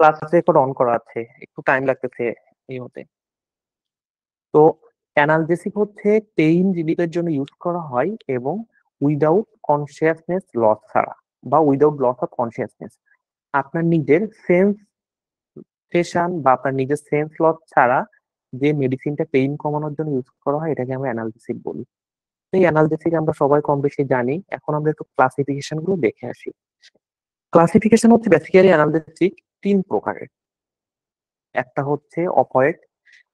Class record on করা আছে, একটু টাইম লাগতেছে এই হতে। তো অ্যানালজেসিক হচ্ছে পেইন রিলিফের জন্য ইউজ করা হয় এবং উইদাউট কনসিয়াসনেস লস ছাড়া বা উইদাউট লস অফ কনসিয়াসনেস। আপনার নিজের সেন্সেশন বা আপনার নিজের সেন্স লস ছাড়া যে মেডিসিনটা পেইন কমানোর জন্য ইউজ করা হয় এটাকে আমরা অ্যানালজেসিক বলি। তো এই অ্যানালজেসিক আমরা সবাই কম বেশি জানি। এখন আমরা একটু ক্লাসিফিকেশন গুলো দেখে আসি। ক্লাসিফিকেশন হচ্ছে বেসিক্যালি অ্যানালজেসিক তিন প্রকারের। একটা হচ্ছে অপয়েড,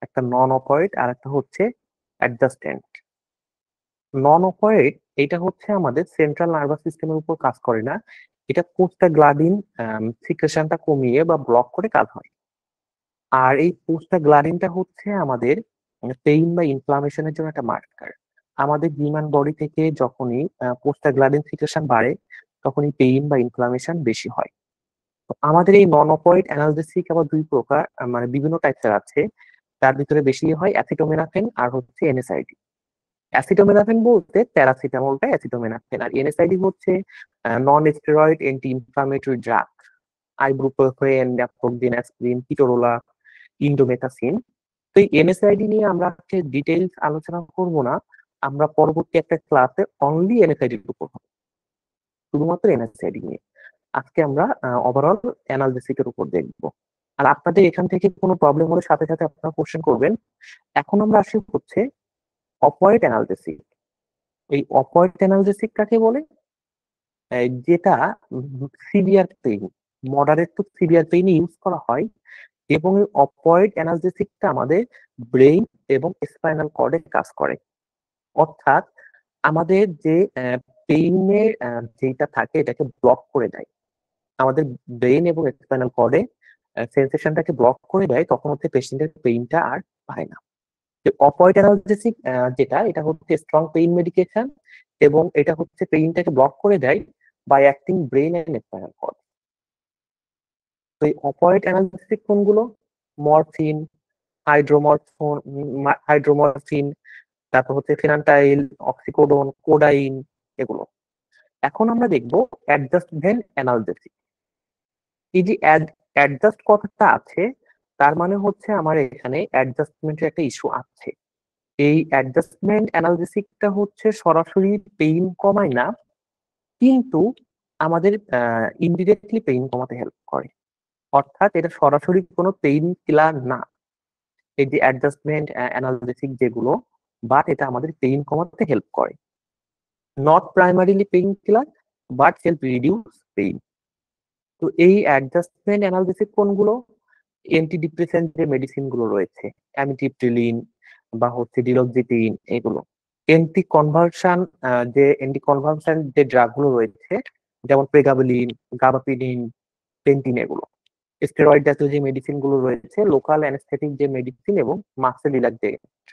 একটা নন অপয়েড, আর একটা হচ্ছে অ্যাডজাস্ট্যান্ট। নন অপয়েড এটা হচ্ছে আমাদের সেন্ট্রাল নার্ভাস সিস্টেমের উপর কাজ করে না, এটা প্রোস্টাগ্ল্যান্ডিন সিক্রেশনটা কমিয়ে বা ব্লক করে কাজ হয়। আর এই প্রোস্টাগ্ল্যান্ডিনটা হচ্ছে আমাদের পেইন বা ইনফ্লামেশনের জন্য একটা মার্কার। আমাদের হিউম্যান বডি থেকে যখনই প্রোস্টাগ্ল্যান্ডিন সিক্রেশন বাড়ে তখনই পেইন বা ইনফ্লামেশন বেশি হয়। তো আমাদের এই নন অপয়েড অ্যানালজেসিক আবার দুই প্রকার, মানে বিভিন্ন টাইপের আছে। তার ভিতরে বেশি হয় অ্যাসিটোমেনাফেন আর হচ্ছে এনএসআইডি। অ্যাসিটোমেনাফেন বলতে প্যারাসিটামলটা অ্যাসিটোমেনাফেন, আর এনএসআইডি হচ্ছে non steroid anti inflammatory drug, ibuprofen, naphthalene, aspirin, ketorolac, indomethacin. তো এই এনএসআইডি নিয়ে আমরা আজকে ডিটেইলস আলোচনা করব না, আমরা পরবর্তী একটা ক্লাসে অনলি এনএসআইডির উপর হবে, শুধুমাত্র এনএসআইডি নিয়ে। আজকে আমরা ওভারঅল অ্যানালজেসিকের উপর দেখব। আর আপনাদের এখান থেকে কোনো প্রবলেম হলে সাথে সাথে আপনারা কোশ্চেন করবেন। এখন আমরা আসি হচ্ছে অপয়েড অ্যানালজেসিক। এই অপয়েড অ্যানালজেসিক কাকে বলে? যেটা severe pain, moderate to severe পেইনে ইউজ করা হয়। এবং এই অপয়েড অ্যানালজেসিকটা আমাদের ব্রেইন এবং স্পাইনাল কর্ডে কাজ করে। অর্থাৎ আমাদের যে পেইনের যেটা থাকে এটাকে ব্লক করে দেয়। আমাদের ব্রেইন এবং স্পাইনাল কর্ডে সেন্সেশনটাকে ব্লক করে দেয়, তখন হচ্ছে পেশেন্টের পেইনটা আর পায় না। অপয়েড অ্যানালজেসিক যেটা, এটা হচ্ছে স্ট্রং পেইন মেডিকেশন এবং এটা হচ্ছে পেইনটাকে ব্লক করে দেয় by acting brain and spinal cord. তো এই অপয়েড অ্যানালজেসিক কোনগুলো? মরফিন, হাইড্রোমরফিন, তারপর হচ্ছে ফেনান্টাইল, অক্সিকোডোন, কোডাইন, এগুলো। এখন আমরা দেখবো অ্যাডজাস্টমেন্ট অ্যানালজেসিক। এই যে অ্যাডজাস্ট কথাটা আছে, তার মানে হচ্ছে আমার এখানে অ্যাডজাস্টমেন্টের একটা ইস্যু আছে। এই অ্যাডজাস্টমেন্ট অ্যানালজেসিকটা হচ্ছে সরাসরি পেইন কমায় না, কিন্তু আমাদের ইনডিরেক্টলি পেইন কমাতে হেল্প করে। অর্থাৎ এটা সরাসরি কোনো পেইন কিলার না, এই যে অ্যাডজাস্টমেন্ট অ্যানালজেসিক যেগুলো, বাট এটা আমাদের পেইন কমাতে হেল্প করে। Not primarily pain killer but help reduce pain. তো এই অ্যাডজাস্টমেন্ট অ্যানালজেসিক কোনগুলো? অ্যান্টি ডিপ্রেসেন্ট যে মেডিসিন গুলো রয়েছে, অ্যামিট্রিপটিলিন বা হচ্ছে ডিলক্সিটিন, এগুলো। অ্যান্টি কনভালসেন্ট যে ড্রাগ গুলো রয়েছে, যেমন প্রেগাবেলিন, গাবাপিনিন, পেন্টিন, এগুলো। স্টেরয়েড জাতীয় যে মেডিসিন গুলো রয়েছে, লোকাল অ্যানেস্থেটিক যে মেডিসিন, এবং মাসেল রিল্যাক্সেন্ট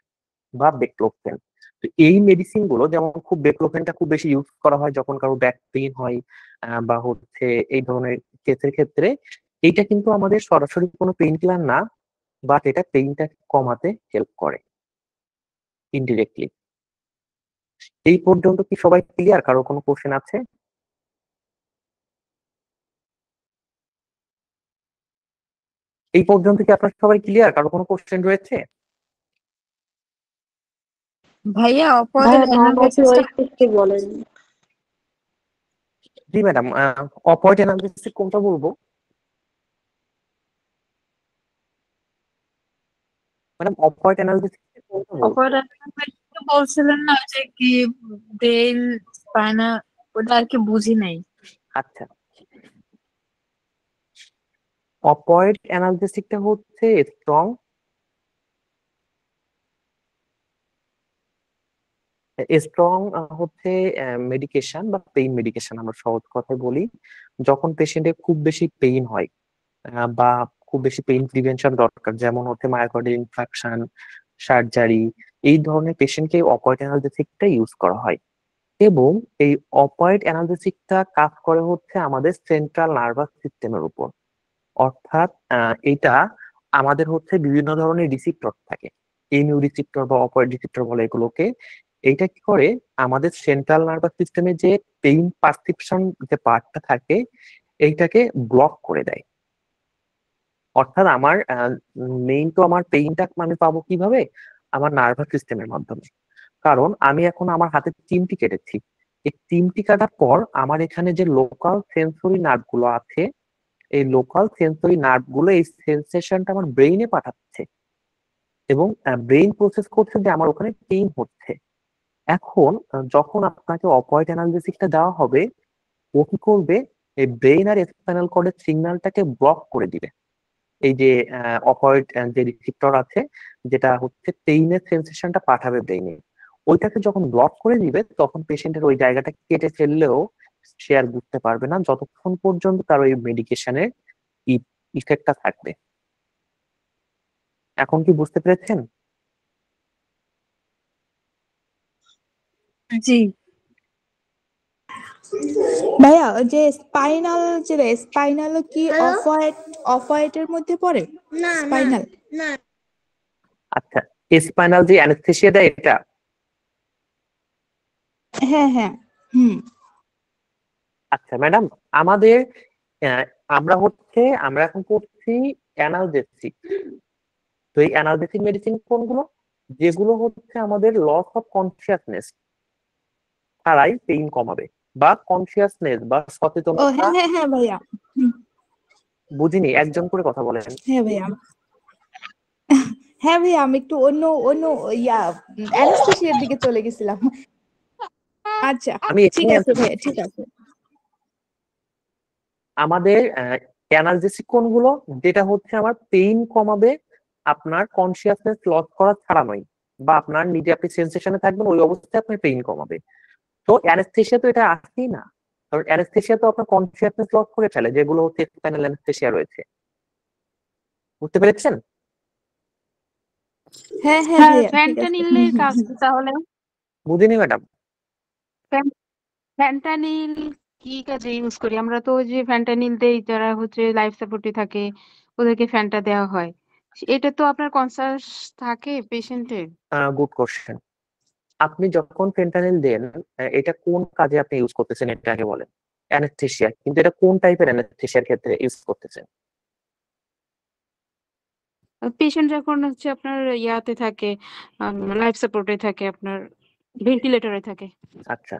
বা বেক্লোফেন। তো এই মেডিসিন গুলো, যেমন খুব বেক্লোফেনটা খুব বেশি ইউজ করা হয় যখন কারো ব্যাক পেইন হয় বা হচ্ছে এই ধরনের কেসের ক্ষেত্রে। এইটা কিন্তু আমাদের সরাসরি কোনো পেইন কিলার না, বাট এটা পেইনটা কমাতে হেল্প করে ইনডিরেক্টলি। এই পর্যন্ত কি সবাই ক্লিয়ার? কারো কোনো কোশ্চেন আছে? এই পর্যন্ত কি আপনার সবাই ক্লিয়ার? কারো কোনো কোশ্চেন রয়েছে? ভাইয়া ভাইয়া অপরাধের নন অ্যানালাইসিসটা অপিওয়েড কি বলেন? জি ম্যাডাম, অপয়েড অ্যানালিসিস কোনটা বলবো? ম্যাডাম অপয়েড অ্যানালিসিস কোনটা বলবো? অপরাধ বলছিলেন না যে কি ব্রেন স্পাইনা, ওটা আর কি বুঝি নাই। আচ্ছা, অপয়েড অ্যানালজেসিকটা হচ্ছে স্ট্রং হচ্ছে মেডিকেশন বা পেইন মেডিকেশন, আমরা সহজ কথায় বলি। যখন পেশেন্টের খুব বেশি পেইন হয় বা খুব বেশি পেইন প্রিভেনশন দরকার, যেমন হচ্ছে মায়োকার্ডিয়াল ইনফার্কশন, সার্জারি, এই ধরনের পেশেন্টকে অপয়েড অ্যানালজেসিকটা ইউজ করা হয়। এবং এই অপয়েড অ্যানালজেসিকটা কাজ করে হচ্ছে আমাদের সেন্ট্রাল নার্ভাস সিস্টেমের উপর। অর্থাৎ এটা আমাদের হচ্ছে বিভিন্ন ধরনের রিসিপ্টর থাকে, এমিউ রিসিপ্টর বা অপয়েড রিসিপ্টর বলে এগুলোকে। এইটা কি করে, আমাদের সেন্ট্রাল নার্ভাস সিস্টেমে যে পেইন পারসেপশন যে পার্টটা থাকে এইটাকে ব্লক করে দেয়। অর্থাৎ আমার মেইন তো আমার পেইনটা আমি পাবো কিভাবে, আমার নার্ভাস সিস্টেমের মাধ্যমে। কারণ আমি এখন আমার হাতে 3টি কেটেছি, এই 3টি কাটার পর আমার এখানে যে লোকাল সেন্সরি নার্ভ গুলো আছে, এই লোকাল সেন্সরি নার্ভ গুলো এই সেন্সেশনটা আমার ব্রেইনে পাঠাচ্ছে, এবং ব্রেইন প্রসেস করছে যে আমার ওখানে পেইন হচ্ছে। এখন যখন আপনাকে অপয়েড অ্যানালজেসিসটা দেওয়া হবে, ও কি করবে, এই ব্রেইন আর স্পাইনাল কর্ডের সিগন্যালটাকে ব্লক করে দিবে। এই যে অপয়েড যে রিসিপ্টর আছে, যেটা হচ্ছে পেইনের সেন্সেশনটা পাঠাবে ব্রেইনে, ওইটাকে যখন ব্লক করে দিবে তখন পেশেন্টের ওই জায়গাটা কেটে ফেললেও সে আর বুঝতে পারবে না, যতক্ষণ পর্যন্ত তার ওই মেডিকেশনের ইফেক্টটা থাকবে। এখন কি বুঝতে পেরেছেন? জি ভাইয়া ওই যে স্পাইনাল, যে স্পাইনাল কি অফ হোয়াইটের মধ্যে পড়ে? না না স্পাইনাল, না আচ্ছা, স্পাইনাল যে অ্যানেস্থেসিয়া দেয় এটা? হ্যাঁ হ্যাঁ, হুম। আচ্ছা ম্যাডাম, আমাদের আহ, আমরা এখন করছি অ্যানালজেসিক। তো এই অ্যানালজেসিক মেডিসিন কোনগুলো, যেগুলো হচ্ছে আমাদের লস অফ কনসিয়াসনেস ছাড়াই পেইন কমাবে, বা কনসিয়াসনেস বা ও সচেতনতা। হ্যাঁ হ্যাঁ হ্যাঁ ভাইয়া, হুম, বুঝিনি, একজন করে কথা বলেন। হ্যাঁ ভাইয়া, হ্যাঁ ভাইয়া, আমি একটু অন্য অন্য ইয়া অ্যানেস্থেসিয়ার দিকে চলে গেছিলাম। আচ্ছা, আমি ঠিক এখানে আছে ভাইয়া, ঠিক আছে। আমাদের অ্যানালজেসিক কোনগুলো, যেটা হচ্ছে আমার পেইন কমাবে, আপনার কনসিয়াসনেস লস করা ছাড়া নয়, বা আপনার নিজে আপনি সেন্সেশনে থাকবেন ওই অবস্থায় আপনার পেইন কমাবে। তো অ্যানেস্থেসিয়া তো এটা আসেই না, কারণ অ্যানেস্থেসিয়া তো আপনার কনসিয়াসনেস লস করে ফেলে, যেগুলো হচ্ছে স্পাইনাল অ্যানেস্থেসিয়া রয়েছে। বুঝতে পেরেছেন? হ্যাঁ হ্যাঁ হ্যাঁ ভাইয়া, ঠিক আছে। ফ্যান্টানিলের কাজ কি তাহলে? বুঝিনি ম্যাডাম। ফ্যান্টানিল কি কাজে ইউজ করি? আমরা তো ওই যে ফ্যান্টানিল দেই যারা হচ্ছে লাইফ সাপোর্টে থাকে, ওদেরকে ফ্যানটা দেওয়া হয়। এটা তো আপনার কনসাস থাকে পেশেন্টের। Good question. আপনি যখন ফেন্টানিল দেন, এটা কোন কাজে আপনি ইউজ করতেছেন এটা আগে বলেন। অ্যানেস্থেসিয়া, কিন্তু এটা কোন টাইপের অ্যানেস্থেসিয়ার ক্ষেত্রে ইউজ করতেছেন? পেশেন্ট যখন হচ্ছে আপনার ইয়াতে থাকে, লাইফ সাপোর্টে থাকে, আপনার ভেন্টিলেটরে থাকে। আচ্ছা,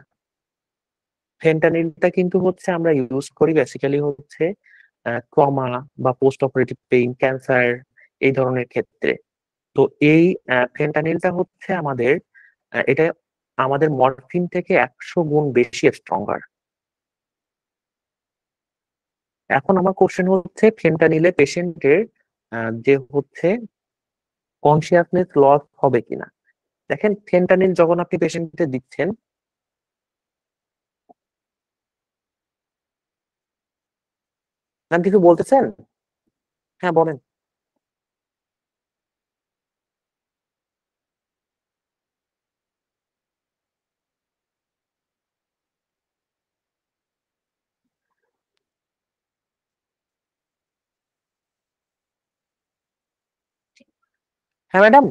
ফেন্টানিলটা কিন্তু হচ্ছে আমরা ইউজ করি বেসিক্যালি হচ্ছে ট্রমা বা পোস্ট অপারেটিভ পেইন, ক্যান্সার, এই ধরনের ক্ষেত্রে। তো এই ফেন্টানিলটা হচ্ছে এটা আমাদের মরফিন থেকে 100 গুণ বেশি স্ট্রঙ্গার। এখন আমার কোশ্চেন হচ্ছে, ফেন্টানিলে পেশেন্টের যে হচ্ছে কনসিয়াসনেস লস হবে কিনা। দেখেন, ফেন্টানিল যখন আপনি পেশেন্টকে দিচ্ছেন, ম্যাম কিছু বলতেছেন? হ্যাঁ বলেন। হ্যাঁ ম্যাডাম।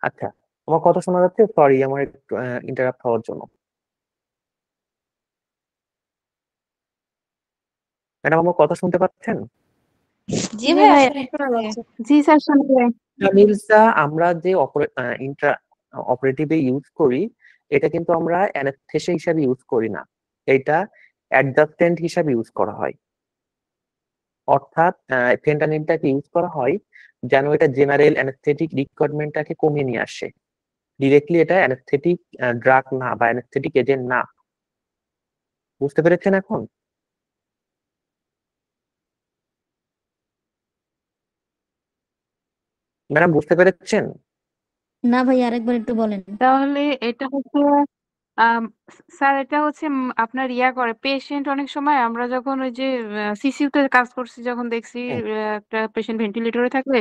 আচ্ছা, আমার কথা শোনা যাচ্ছে? সরি আমার একটু ইন্টারাপ্ট হওয়ার জন্য। ম্যাডাম আমার কথা শুনতে পাচ্ছেন? জি ভাইয়া ভাইয়া শুনতে শোনা পাচ্ছি। যাচ্ছে। জি স্যার, শুনবে। ফেন্টানিলটা আমরা যে ইন্ট্রা অপারেটিভে ইউজ করি, এটা কিন্তু আমরা অ্যানেস্থেসিয়া হিসাবে ইউজ করি না, এটা অ্যাডজাস্টেন্ট হিসাবে ইউজ করা হয়। অর্থাৎ ফেন্টানিলটাকে ইউজ করা হয় যেন এটা জেনারেল অ্যানেস্থেটিক রিকোয়ারমেন্টটাকে কমিয়ে নিয়ে আসে। ডিরেক্টলি এটা অ্যানেস্থেটিক ড্রাগ না, বা অ্যানেস্থেটিক এজেন্ট না। বুঝতে পেরেছেন এখন? ম্যাডাম বুঝতে পেরেছেন? না ভাই, আরেকবার একটু বলেন। তাহলে এটা হচ্ছে স্যার এটা হচ্ছে আপনার ইয়া করে পেশেন্ট অনেক সময় আমরা যখন ওই যে সিসিউতে কাজ করছি যখন দেখছি হুম, একটা পেশেন্ট ভেন্টিলেটরে থাকলে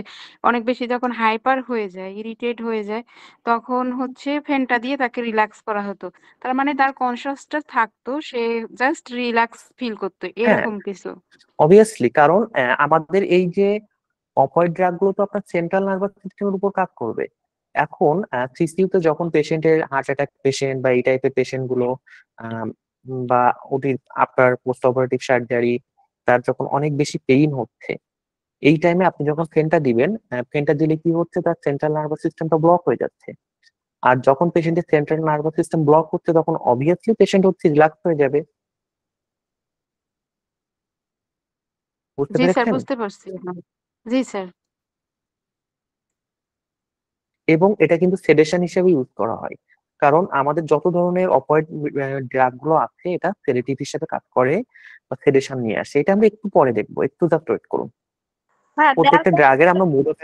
অনেক বেশি যখন হাইপার হয়ে যায় ইরিটেট হয়ে যায় তখন হচ্ছে ফ্যানটা দিয়ে তাকে রিল্যাক্স করা হতো তার মানে তার কনসাসটা থাকতো সে জাস্ট রিল্যাক্স ফিল করতো হ্যাঁ, এরকম কিছু অবভিয়াসলি, কারণ আমাদের এই যে অপয়েড ড্রাগ গুলো তো আপনার সেন্ট্রাল নার্ভাস সিস্টেমের উপর কাজ করবে। এখন সিসিইউতে যখন পেশেন্টের হার্ট অ্যাটাক পেশেন্ট বা এই টাইপের পেশেন্ট গুলো আম, বা ওটি আপনার পোস্ট অপারেটিভ সার্জারি, তার যখন অনেক বেশি পেইন হচ্ছে, এই টাইমে আপনি যখন ফেনটা দিবেন, ফেনটা দিলে কি হচ্ছে, তার সেন্ট্রাল নার্ভাস সিস্টেমটা ব্লক হয়ে যাচ্ছে। আর যখন পেশেন্টের সেন্ট্রাল নার্ভাস সিস্টেম ব্লক হচ্ছে তখন অবভিয়াসলি পেশেন্ট হচ্ছে রিল্যাক্স হয়ে যাবে। বুঝতে জি স্যার পেরেছেন? বুঝতে পারছি এখন। জি স্যার এবং এটা কিন্তু সেডেশন হিসেবে ইউজ করা হয়, কারণ আমাদের যত ধরনের অপয়েড ড্রাগ গুলো আছে এটা সেডেটিভ হিসেবে কাজ করে বা সেডেশন নিয়ে আসে। এটা আমরা একটু পরে দেখবো, একটু জাস্ট ওয়েট করুন। হ্যাঁ প্রত্যেকটা ড্রাগের আমরা মোড অফ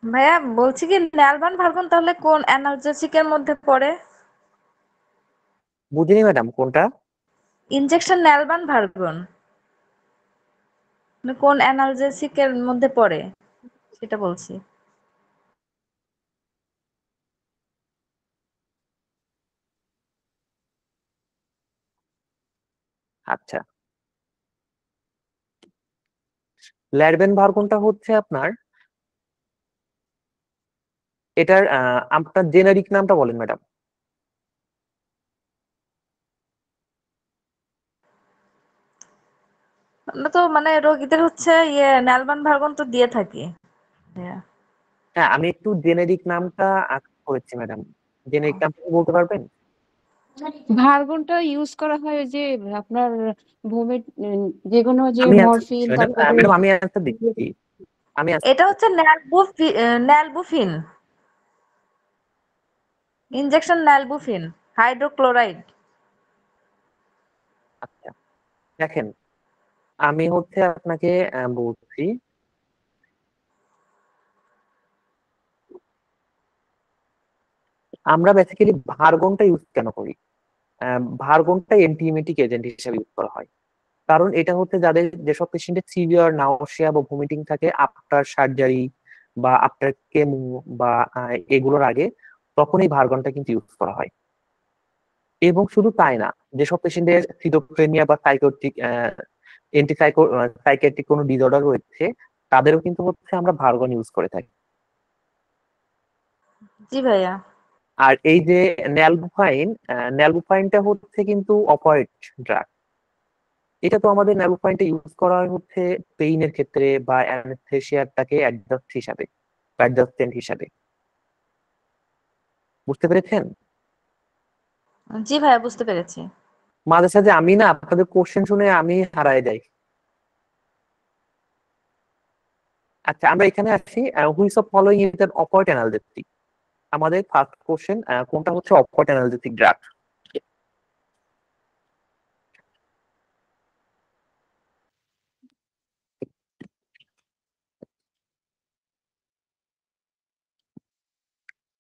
ভাইয়া বলছি কি ন্যালবান ভার্গন তাহলে কোন অ্যানালজেসিকের মধ্যে পড়ে? বুঝিনি ম্যাডাম কোনটা। ইনজেকশন ন্যালবান ভার্গন মানে কোন অ্যানালজেসিকের মধ্যে পড়ে সেটা বলছি। আচ্ছা, ল্যারবেন ভার্গনটা হচ্ছে আপনার, এটার আপনার জেনারিক নামটা বলেন ম্যাডাম। আমরা তো মানে রোগীদের হচ্ছে ইয়ে ন্যালবান ভার্গন তো দিয়ে থাকি ভাইয়া। হ্যাঁ, আমি একটু জেনেরিক নামটা করেছি ম্যাডাম, জেনেরিক নামটা কি বলতে পারবেন? ভার্গনটা ইউজ করা হয় ওই যে আপনার ভূমির যে কোনো যে আমি অ্যান্সার দিচ্ছি মরফিন ম্যাডাম, তারপরে ম্যাডাম আমি অ্যান্সার দিচ্ছি, আমি এটা হচ্ছে ন্যালবুফিন, ইনজেকশন ন্যালবুফিন হাইড্রোক্লোরাইড। আচ্ছা, দেখেন, আমি হচ্ছে আপনাকে বলছি, আমরা বেসিক্যালি ভার্গনটা ইউজ কেন করি। ভার্গনটা অ্যান্টিএমেটিক এজেন্ট হিসেবে ইউজ করা হয়, কারণ এটা হচ্ছে যাদের, যেসব পেশেন্টের সিভিয়ার নাউসিয়া বা ভমিটিং থাকে আফটার সার্জারি বা আফটার কেমো বা এগুলোর আগে, তখন এই ভার্গনটা কিন্তু ইউজ করা হয়। এবং শুধু তাই না, যেসব পেশেন্টের সিজোফ্রেনিয়া বা সাইকোটিক সাইকিয়াট্রিক কোনো ডিসঅর্ডার রয়েছে, তাদেরও কিন্তু হচ্ছে আমরা ভার্গন ইউজ করে থাকি। জি ভাইয়া। আর এই যে ন্যালবুফাইন, ন্যালবুফাইনটা হচ্ছে কিন্তু অপয়েড ড্রাগ। এটা তো আমাদের ন্যালবুফাইনটা ইউজ করা হয় হচ্ছে পেইনের ক্ষেত্রে বা অ্যানেস্থেসিয়াটাকে অ্যাডজাস্ট হিসাবে, অ্যাডজাস্টেন্ট হিসাবে। বুঝতে পেরেছেন? জি ভাইয়া বুঝতে পেরেছি। মাঝে সাঝে আমি না আপনাদের কোশ্চেন শুনে আমি হারায় যাই। আচ্ছা, আমরা এখানে আসি, which of following is an opioid analgesic. আমাদের ফার্স্ট কোশ্চেন, কোনটা হচ্ছে অপয়েড অ্যানালজেসিক ড্রাগ।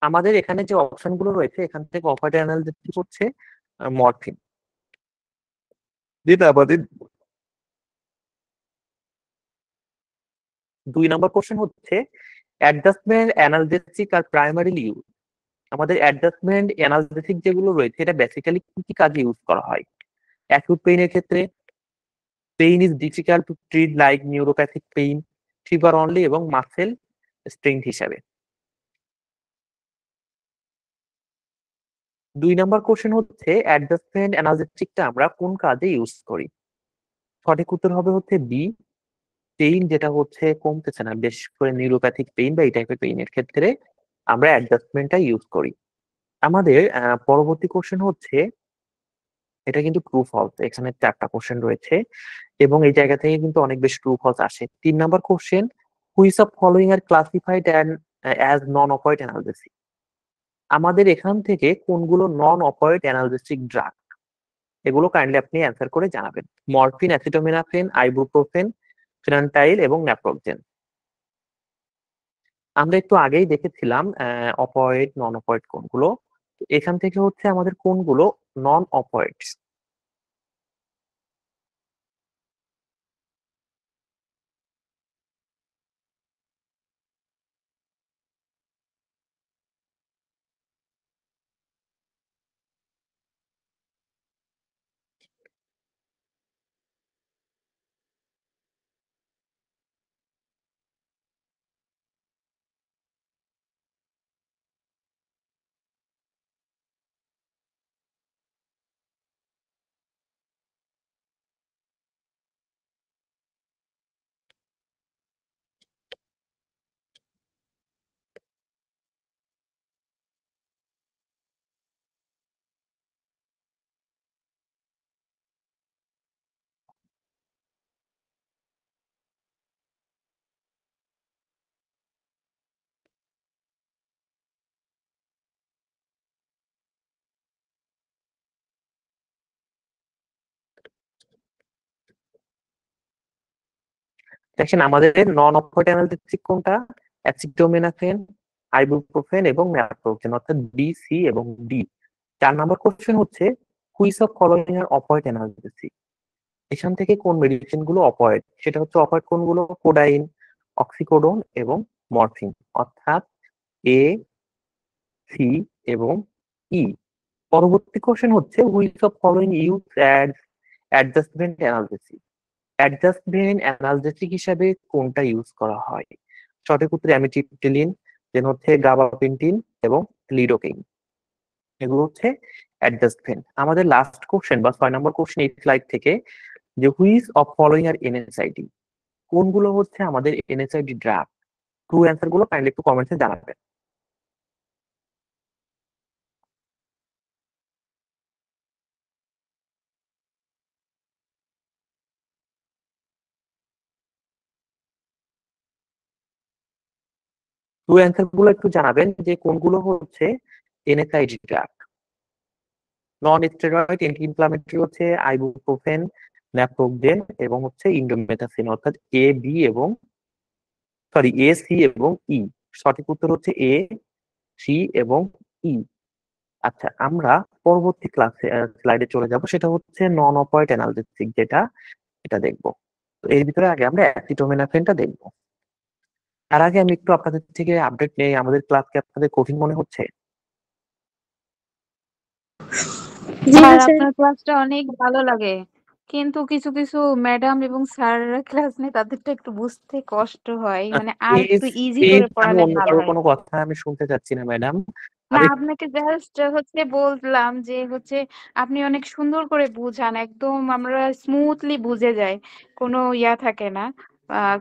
আমাদের এখানে যে অপশন গুলো রয়েছে এখান থেকে অপয়েড অ্যানালজেসিক হচ্ছে মরফিন। যেটা আমাদের 2 নম্বর কোশ্চেন হচ্ছে অ্যাডজাস্টমেন্ট অ্যানালজেসিক আর প্রাইমারিলি ইউজ। আমাদের অ্যাডজাস্টমেন্ট অ্যানালজেসিক যেগুলো রয়েছে এটা বেসিক্যালি কি কি কাজে ইউজ করা হয়। অ্যাকিউট পেইনের ক্ষেত্রে, pain is difficult to treat like neuropathic pain, fever only এবং মাসেল স্ট্রেংথ হিসাবে। 2 নম্বর কোশ্চেন হচ্ছে অ্যাডজাস্টমেন্ট অ্যানালজেসিকটা আমরা কোন কাজে ইউজ করি। সঠিক উত্তর হবে হচ্ছে বি, পেইন যেটা হচ্ছে কমতেছে না, বেশ করে নিউরোপ্যাথিক পেইন বা এই টাইপের পেইনের ক্ষেত্রে আমরা অ্যাডজাস্টমেন্টটা ইউজ করি। আমাদের পরবর্তী কোশ্চেন হচ্ছে, এটা কিন্তু ট্রু ফলস, এখানে 4টা কোশ্চেন রয়েছে এবং এই জায়গা থেকে কিন্তু অনেক বেশি ট্রু ফলস আসে। 3 নম্বর question, which of following are classified as non opioid analgesic. আমাদের এখান থেকে কোনগুলো নন অপয়েড অ্যানালজেসিক ড্রাগ, এগুলো কাইন্ডলি আপনি অ্যান্সার করে জানাবেন। মরফিন, অ্যাসিটামিনোফেন, আইবুপ্রোফেন, ফেনান্টাইল এবং ন্যাপ্রোকজেন। আমরা একটু আগেই দেখেছিলাম অপয়েড নন অপয়েড কোনগুলো। তো এখান থেকে হচ্ছে আমাদের কোনগুলো নন অপয়েডস। দেখেন আমাদের নন অপয়েড অ্যানালজেসিক কোনটা? অ্যাসিটামিনোফেন, আইবুপ্রোফেন এবং ন্যাপ্রোজেন, অর্থাৎ বি, সি এবং ডি। 4 নম্বর কোশ্চেন হচ্ছে which of following are opioid analgesic. এখান থেকে কোন মেডিসিন গুলো অপয়েড? সেটা হচ্ছে অপয়েড কোনগুলো? কোডাইন, অক্সিকোডোন এবং মরফিন, অর্থাৎ এ, সি এবং ই। পরবর্তী কোশ্চেন হচ্ছে which of following use adjustment analgesic. Adjustment analgesic হিসাবে কোনটা ইউজ করা হয়? সঠিক উত্তর অ্যামিট্রিপ্টিলিন, দেন হচ্ছে গাবাপেন্টিন এবং লিডোকেইন। এগুলো হচ্ছে অ্যাডজাস্টমেন্ট। আমাদের লাস্ট কোশ্চেন বা 6 নম্বর কোশ্চেন এই স্লাইড থেকে, যে which of following R NSAID. কোনগুলো হচ্ছে আমাদের এনএসআইডি ড্রাগ? ট্রু অ্যান্সার গুলো কাইন্ডলি একটু কমেন্টসে জানাবেন। ট্রু অ্যান্সার গুলো একটু জানাবেন যে কোনগুলো হচ্ছে এনএসআইডি ড্রাগ। নন স্টেরয়েড অ্যান্টি ইনফ্লামেটরি হচ্ছে আইবুপ্রোফেন, ন্যাপ্রোজেন এবং হচ্ছে ইন্ডোমেথাসিন, অর্থাৎ এ, বি এবং এ, সি এবং ই। সঠিক উত্তর হচ্ছে এ, সি এবং ই। আচ্ছা, আমরা পরবর্তী ক্লাসে স্লাইডে চলে যাব, সেটা হচ্ছে নন অপয়েড অ্যানালজেসিক, যেটা এটা দেখবো। তো এর ভিতরে আগে আমরা অ্যাসিটামিনোফেনটা দেখবো। তার আগে আমি একটু আপনাদের থেকে আপডেট নেই, আমাদের ক্লাসকে আপনাদের কঠিন মনে হচ্ছে? স্যার আপনার ক্লাসটা অনেক ভালো লাগে, কিন্তু কিছু কিছু ম্যাডাম এবং স্যাররা ক্লাস নেয়, তাদেরটা একটু বুঝতে কষ্ট হয়, মানে আর প্লিজ একটু ইজি প্লিজ, করে আমি পড়ালে অন্য ভালো কারোর হয়। কোনো কথা আমি শুনতে চাচ্ছি না ম্যাডাম। না, আরে আপনাকে জাস্ট হচ্ছে বললাম যে হচ্ছে আপনি অনেক সুন্দর করে বুঝান, একদম আমরা স্মুথলি বুঝে যাই, কোনো ইয়া থাকে না।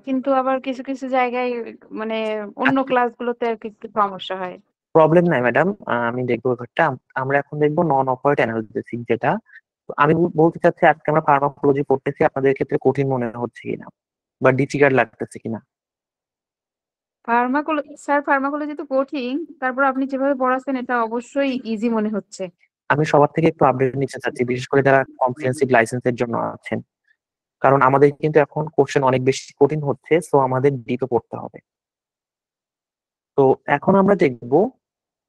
কিন্তু আবার কিছু কিছু জায়গায় মানে অন্য ক্লাসগুলোতে আর কি একটু সমস্যা হয়। প্রবলেম নাই ম্যাডাম, আমি দেখবো ব্যাপারটা। আমরা এখন দেখবো নন অপয়েড অ্যানালজেসিক, যেটা তো আমি বলতে চাচ্ছি আজকে আমরা ফার্মাকোলজি পড়তেছি, আপনাদের ক্ষেত্রে কঠিন মনে হচ্ছে কিনা বা ডিফিকাল্ট লাগতেছে কিনা। ফার্মাকোলজি তো কঠিন, তারপর আপনি যেভাবে পড়াচ্ছেন এটা অবশ্যই ইজি মনে হচ্ছে। আমি সবার থেকে একটু আপডেট নিতে চাচ্ছি, বিশেষ করে যারা কম্প্রিহেন্সিভ লাইসেন্সের জন্য আছেন, কারণ আমাদের কিন্তু এখন কোশ্চেন অনেক বেশি কঠিন হচ্ছে, সো আমাদের ডিপে পড়তে হবে। তো এখন আমরা দেখবো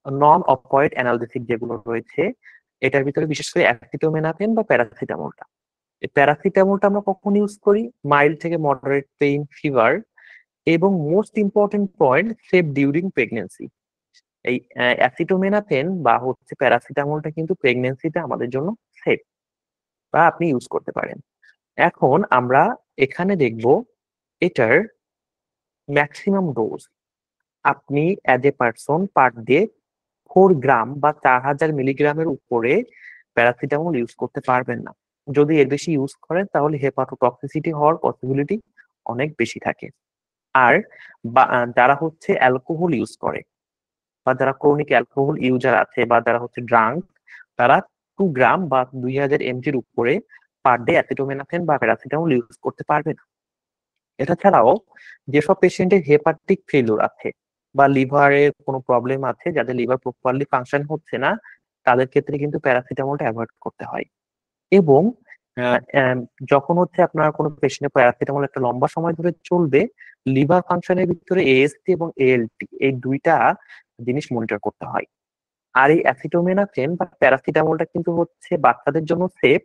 নন অপয়েড অ্যানালজেসিক যেগুলো রয়েছে, এটার ভিতরে বিশেষ করে অ্যাসিটামিনোফেন বা প্যারাসিটামলটা। এই প্যারাসিটামলটা আমরা কখন ইউজ করি? মাইল্ড থেকে মডারেট পেইন, ফিভার এবং most important point, safe during pregnancy. এই অ্যাসিটামিনোফেন বা হচ্ছে প্যারাসিটামলটা কিন্তু প্রেগনেন্সিতে আমাদের জন্য সেফ, বা আপনি ইউজ করতে পারেন। এখন আমরা এখানে দেখব এটার ম্যাক্সিমাম ডোজ। আপনি as a person per day 4 গ্রাম বা 4000 মিলিগ্রামের উপরে প্যারাসিটামল ইউজ করতে পারবেন না। যদি এর বেশি ইউজ করেন তাহলে হেপাটোটক্সিসিটি হওয়ার পসিবিলিটি অনেক বেশি থাকে। আর যারা হচ্ছে অ্যালকোহল ইউজ করে বা যারা ক্রনিক অ্যালকোহল ইউজার আছে বা যারা হচ্ছে ড্রাঙ্ক, তারা 2 গ্রাম বা 2000 এমজির উপরে পার ডে অ্যাসিটামিনোফেন বা প্যারাসিটামল ইউজ করতে পারবে না। এটা ছাড়াও যেসব পেশেন্টের হেপাটিক ফেলিউর আছে বা লিভারের কোনো প্রবলেম আছে, যাদের লিভার প্রপারলি ফাংশন হচ্ছে না, তাদের ক্ষেত্রে কিন্তু প্যারাসিটামলটা অ্যাভয়েড করতে হয়। এবং আহ, আহ, যখন হচ্ছে আপনার কোনো পেশেন্টের প্যারাসিটামল একটা লম্বা সময় ধরে চলবে, লিভার ফাংশনের ভিতরে এএসটি এবং এএলটি এই দুইটা জিনিস মনিটর করতে হয়। আর এই অ্যাসিটোমেনাফেন বা প্যারাসিটামলটা কিন্তু হচ্ছে বাচ্চাদের জন্য সেফ,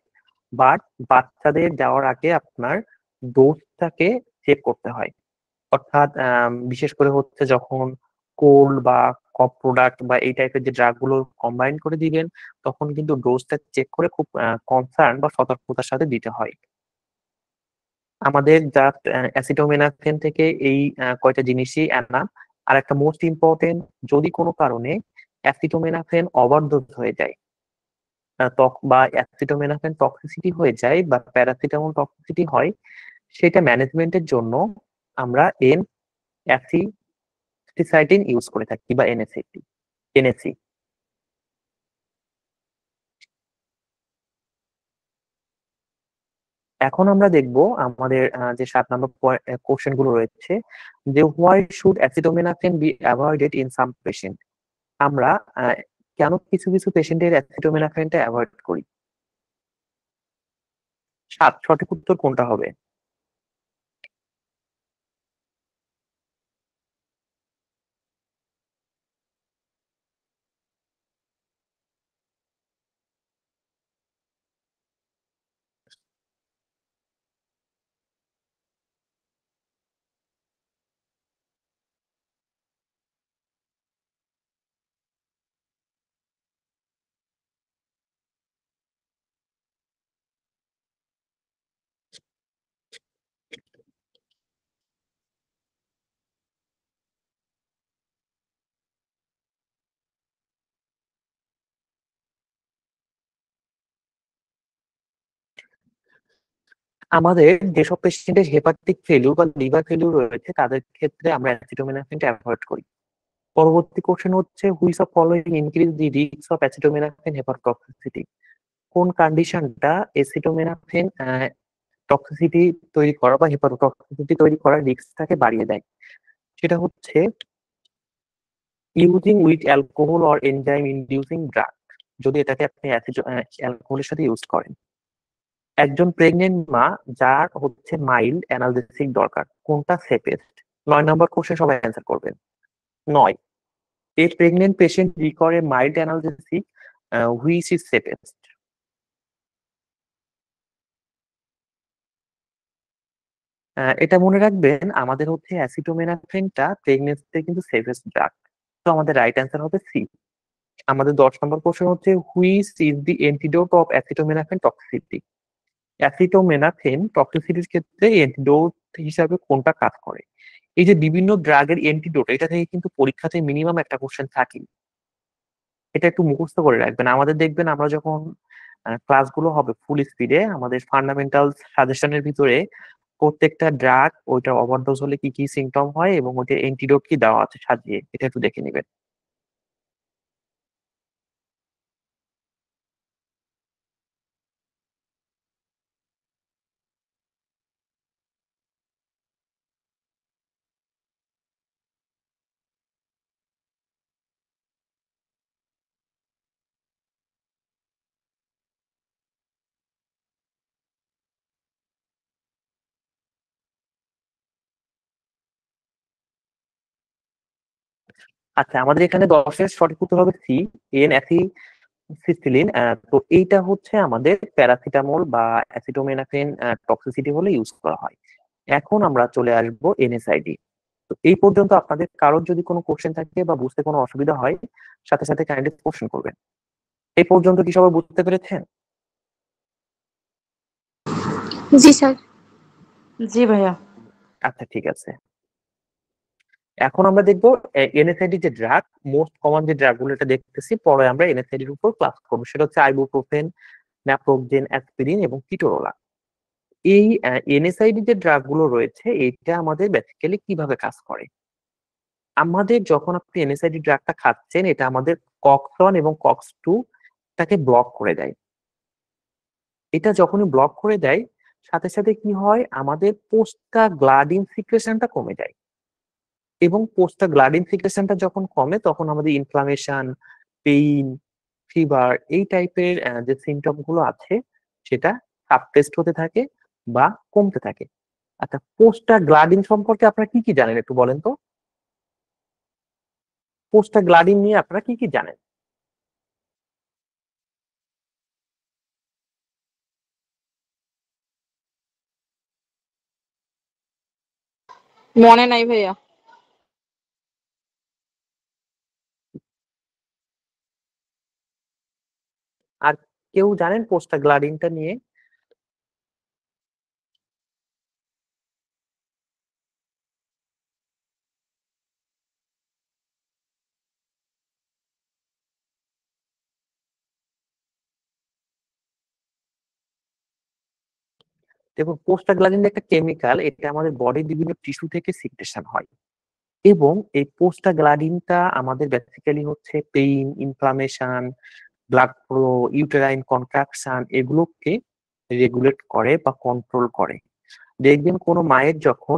বাট বাচ্চাদের দেওয়ার আগে আপনার ডোজটাকে চেক করতে হয়। অর্থাৎ বিশেষ করে হচ্ছে যখন কোল্ড বা কফ প্রোডাক্ট বা এই টাইপের যে ড্রাগ গুলো কম্বাইন করে দিবেন, তখন কিন্তু ডোজটা চেক করে খুব কনসার্ন বা সতর্কতার সাথে দিতে হয়। আমাদের জাস্ট অ্যাসিটোমেনাফেন থেকে এই কয়টা জিনিসই আনা। আর একটা মোস্ট ইম্পর্টেন্ট, যদি কোনো কারণে অ্যাসিটোমেনাফেন ওভারডোজ হয়ে যায় বা অ্যাসিটোমেনাফেন টক্সিসিটি হয়ে যায় বা প্যারাসিটামল টক্সিসিটি হয়, সেটা ম্যানেজমেন্টের জন্য আমরা অ্যাসিটিসাইটিন ইউজ করে থাকি বা এনএসি। এখন আমরা দেখব আমাদের যে 7 নম্বর কোশ্চেন গুলো রয়েছে, যে why should acetaminophen be avoided in some patient. আমরা কেন কিছু কিছু পেশেন্টের অ্যাসিটোমেনাফেনটা অ্যাভয়েড করি? সঠিক উত্তর কোনটা হবে? আমাদের যেসব পেশেন্টের হেপাটিক ফেলিউর বা লিভার ফেলিউর রয়েছে, তাদের ক্ষেত্রে আমরা অ্যাসিটোমেনাফেনটা অ্যাভয়েড করি। পরবর্তী কোশ্চেন হচ্ছে, which of following increase the risk of acetaminophen hepatotoxicity. কোন কন্ডিশনটা অ্যাসিটোমেনাফেন টক্সিসিটি তৈরি করা বা হেপাটোটক্সিসিটি তৈরি করার রিস্কটাকে বাড়িয়ে দেয়? সেটা হচ্ছে using with alcohol or enzyme inducing drug, যদি এটাকে আপনি অ্যালকোহলের সাথে ইউজ করেন। একজন প্রেগনেন্ট মা যার হচ্ছে মাইল্ড অ্যানালজেসিক দরকার, কোনটা সেফেস্ট? 9 নম্বর কোশ্চেন সবাই অ্যান্সার করবেন। 9, a pregnant patient require a mild analgesic, which is safest? এটা মনে রাখবেন, আমাদের হচ্ছে অ্যাসিটোমেনাফেনটা প্রেগনেন্সিতে কিন্তু সেফেস্ট ড্রাগ। তো আমাদের রাইট অ্যান্সার হবে সি। আমাদের 10 নম্বর কোশ্চেন হচ্ছে, which is the antidote of acetaminophen toxicity. Acetaminophen টক্সিসিটির ক্ষেত্রে অ্যান্টিডোট হিসাবে কোনটা কাজ করে? এই যে বিভিন্ন ড্রাগের অ্যান্টিডোট, এটা থেকে কিন্তু পরীক্ষাতে মিনিমাম একটা কোশ্চেন থাকে। এটা একটু মুখস্থ করে রাখবেন। আমাদের দেখবেন আমরা যখন ক্লাসগুলো হবে ফুল স্পিডে, আমাদের ফান্ডামেন্টাল সাজেশনের ভিতরে প্রত্যেকটা ড্রাগ ওইটা ওভারডোজ হলে কি কি সিমটম হয় এবং ওইটা অ্যান্টিডোট কি দেওয়া আছে সাজিয়ে, এটা একটু দেখে নেবেন। আচ্ছা, আমাদের এখানে 10-এর সঠিক উত্তর হবে সি, এন অ্যাসিসিলিন। তো এইটা হচ্ছে আমাদের প্যারাসিটামল বা অ্যাসিটোমেনাফেন টক্সিসিটি হলে ইউজ করা হয়। এখন আমরা চলে আসবো এনএসআইডি। তো এই পর্যন্ত আপনাদের কারোর যদি কোনো কোশ্চেন থাকে বা বুঝতে কোনো অসুবিধা হয়, সাথে সাথে কাইন্ডলি কোশ্চেন করবেন। এই পর্যন্ত কি সবাই বুঝতে পেরেছেন? জি স্যার। জি ভাইয়া। আচ্ছা, ঠিক আছে। এখন আমরা দেখবো এনএসআইডি যে ড্রাগ, মোস্ট কমন যে ড্রাগ গুলো, এটা দেখতেছি। পরে আমরা এনএসআইডির উপর ক্লাস করবো। সেটা হচ্ছে আইবুপ্রোফেন, ন্যাপ্রোকজেন, অ্যাসপিরিন এবং কিটোরোলা। এই এনএসআইডি যে ড্রাগ গুলো রয়েছে, এটা আমাদের বেসিক্যালি কিভাবে কাজ করে? আমাদের যখন আপনি এনএসআইডি ড্রাগটা খাচ্ছেন, এটা আমাদের কক্স 1 এবং কক্স 2 টাকে ব্লক করে দেয়। এটা যখনই ব্লক করে দেয়, সাথে সাথে কি হয়, আমাদের প্রোস্টাগ্ল্যান্ডিন সিক্রেশনটা কমে যায়। এবং প্রোস্টাগ্ল্যান্ডিন সিক্রেশনটা যখন কমে, তখন আমাদের ইনফ্লামেশন, পেইন, ফিভার এই টাইপের যে সিমটম গুলো আছে, সেটা সাবটেস্ট হতে থাকে বা কমতে থাকে। আচ্ছা, প্রোস্টাগ্ল্যান্ডিন সম্পর্কে আপনারা কি কি জানেন একটু বলেন তো? প্রোস্টাগ্ল্যান্ডিন নিয়ে আপনারা কি কি জানেন? মনে নাই ভাইয়া। আর কেউ জানেন প্রোস্টাগ্ল্যান্ডিনটা নিয়ে? দেখুন, প্রোস্টাগ্ল্যান্ডিন একটা কেমিক্যাল, এটা আমাদের বডির বিভিন্ন টিস্যু থেকে সিক্রেশন হয়, এবং এই প্রোস্টাগ্ল্যান্ডিনটা আমাদের বেসিক্যালি হচ্ছে pain, inflammation, blood flow, uterine contraction এগুলোকে রেগুলেট করে বা কন্ট্রোল করে। দেখবেন কোনো মায়ের যখন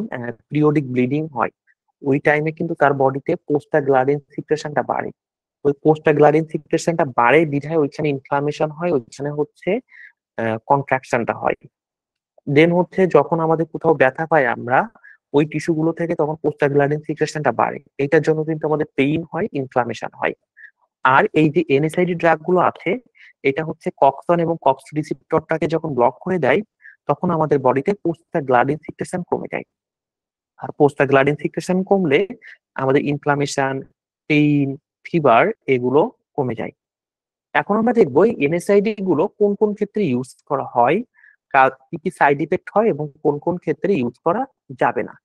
পিরিয়ডিক ব্লিডিং হয়, ওই টাইমে কিন্তু তার বডিতে প্রোস্টাগ্ল্যান্ডিন সিক্রেশনটা বাড়ে। ওই প্রোস্টাগ্ল্যান্ডিন সিক্রেশনটা বাড়ে বিধায় ওইখানে ইনফ্লামেশন হয়, ওইখানে হচ্ছে কন্ট্রাকশনটা হয়। দেন হচ্ছে যখন আমাদের কোথাও ব্যথা পাই আমরা, ওই টিস্যু গুলো থেকে তখন প্রোস্টাগ্ল্যান্ডিন সিক্রেশনটা বাড়ে, এটার জন্য কিন্তু আমাদের পেইন হয়, ইনফ্লামেশন হয়। আর এই যে এনএসআইডি ড্রাগ গুলো আছে, এটা হচ্ছে কক্সন এবং কক্স রিসেপ্টরটাকে যখন ব্লক করে দেয়, তখন আমাদের বডিতে প্রোস্টাগ্ল্যান্ডিন সিক্রেশন কমে যায়। আর প্রোস্টাগ্ল্যান্ডিন সিক্রেশন কমলে আমাদের ইনফ্লামেশন, পেইন, ফিভার এগুলো কমে যায়। এখন আমরা দেখবো এই এনএসআইডি গুলো কোন কোন ক্ষেত্রে ইউজ করা হয়, কি কি সাইড ইফেক্ট হয়, এবং কোন কোন ক্ষেত্রে ইউজ করা যাবে না।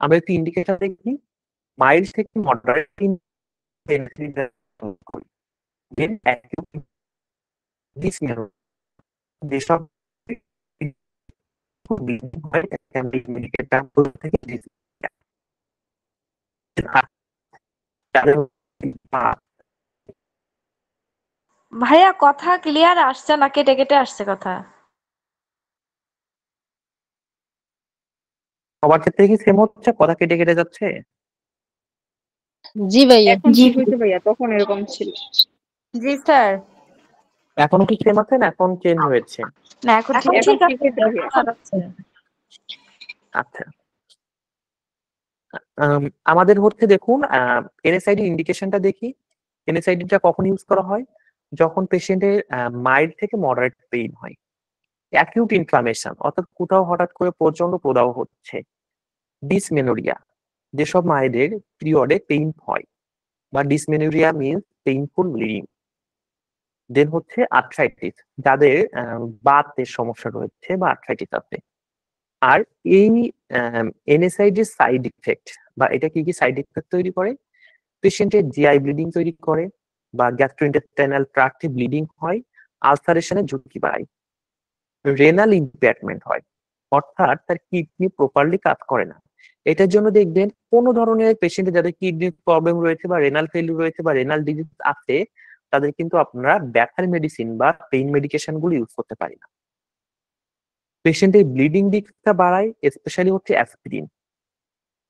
আমরা একটি ইন্ডিকেটর দেখি, মাইল্ড থেকে মডারেট যেসব হয় ইন্ডিকেটর থেকে ভাইয়া কথা ক্লিয়ার আসছে না, কেটে কেটে আসছে কথা। সবার ক্ষেত্রে কি সেম হচ্ছে, কথা কেটে কেটে যাচ্ছে? জি ভাইয়া। এখন ঠিক হয়েছে ভাইয়া, তখন এরকম ছিল। জি স্যার। এখনো কি সেম আছে না এখন চেঞ্জ হয়েছে? না এখন এখন ঠিক ঠিক আছে, হয়েছে ভাইয়া। কথা হচ্ছে। আচ্ছা, আমাদের হচ্ছে দেখুন, এনএসআইডি ইন্ডিকেশনটা দেখি। এনএসআইডিটা কখন ইউজ করা হয়? যখন পেশেন্টের মাইল্ড থেকে মডারেট পেইন হয়, অ্যাকিউট ইনফ্লামেশন অর্থাৎ কোথাও হঠাৎ করে প্রচন্ড প্রদাহ হচ্ছে, ডিসমেনোরিয়া, যেসব মায়েদের পিরিয়ডে পেইন হয় বা ডিসমেনোরিয়া মিনস পেইনফুল ব্লিডিং। দেন হচ্ছে আর্থ্রাইটিস, যাদের বাতের সমস্যা রয়েছে বা আর্থ্রাইটিস আছে। আর এই এনএসআইডি সাইড ইফেক্ট বা এটা কি কি সাইড ইফেক্ট তৈরি করে? পেশেন্টের জিআই ব্লিডিং তৈরি করে, বা গ্যাস্ট্রোইন্টেস্টাইনাল ট্রাক্টে ব্লিডিং হয়, আলসারেশনের ঝুঁকি বাড়ায়, রেনাল ইম্পেয়ারমেন্ট হয়, অর্থাৎ তার কিডনি প্রপারলি কাজ করে না। এটার জন্য দেখবেন কোনো ধরনের পেশেন্টের যাদের কিডনির প্রবলেম রয়েছে বা রেনাল ফেলিউর রয়েছে বা রেনাল ডিজিজ আছে, তাদের কিন্তু আপনারা ব্যথার মেডিসিন বা পেইন মেডিকেশন গুলো ইউজ করতে পারি না। পেশেন্টের ব্লিডিং রিস্কটা বাড়ায় স্পেশালি হচ্ছে অ্যাসপিরিন।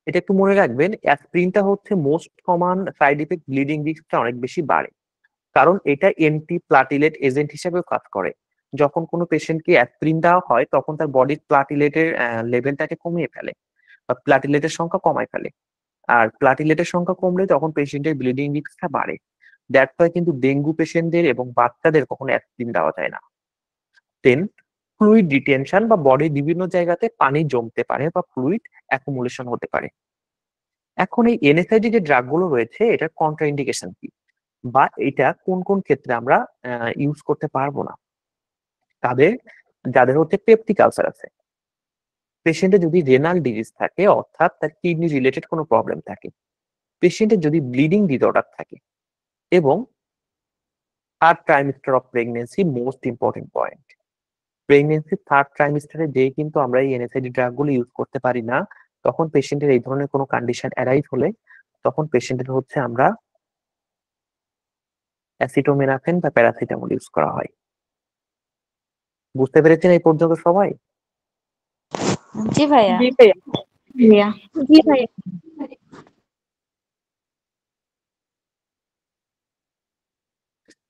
এটা একটু মনে রাখবেন, অ্যাসপিরিনটা হচ্ছে most common side effect, bleeding রিস্কটা অনেক বেশি বাড়ে, কারণ এটা এন্টি প্লাটিলেট এজেন্ট হিসেবেও কাজ করে। যখন কোনো পেশেন্টকে অ্যাসপিরিন দেওয়া হয় তখন তার বডির প্লাটিলেটের লেভেলটাকে কমিয়ে ফেলে বা প্লাটিলেটের সংখ্যা কমায় ফেলে। আর প্লাটিলেটের সংখ্যা কমলে তখন পেশেন্টের ব্লিডিং রিস্কটা বাড়ে। দ্যাটস ওয়াই কিন্তু ডেঙ্গু পেশেন্টদের এবং বাচ্চাদের কখনো অ্যাসপিরিন দেওয়া যায় না। দেন ফ্লুইড রিটেনশন বা বডির বিভিন্ন জায়গাতে পানি জমতে পারে বা ফ্লুইড অ্যাকুমুলেশন হতে পারে। এখন এই এনএসআইডি যে ড্রাগ গুলো রয়েছে, এটার কন্ট্রাইন্ডিকেশন কি, বা এটা কোন কোন ক্ষেত্রে আমরা ইউজ করতে পারবো না? তাদের যাদের হচ্ছে পেপটিক আলসার আছে, পেশেন্টের যদি রেনাল ডিজিজ থাকে অর্থাৎ তার কিডনি রিলেটেড কোনো প্রবলেম থাকে, পেশেন্টের যদি ব্লিডিং ডিসঅর্ডার থাকে, এবং third trimester of pregnancy most important point. প্রেগনেন্সির থার্ড ট্রাইমিস্টারে যেয়ে কিন্তু আমরা এই এনএসআইডি ড্রাগ গুলো ইউজ করতে পারি না। তখন পেশেন্টের এই ধরনের কোনো কন্ডিশন অ্যারাইভ হলে তখন পেশেন্টের হচ্ছে আমরা অ্যাসিটোমিনোফেন বা প্যারাসিটামল ইউজ করা হয়। বুঝতে পেরেছেন এই পর্যন্ত সবাই? জি ভাইয়া। জি ভাইয়া। ভাইয়া। জি ভাইয়া।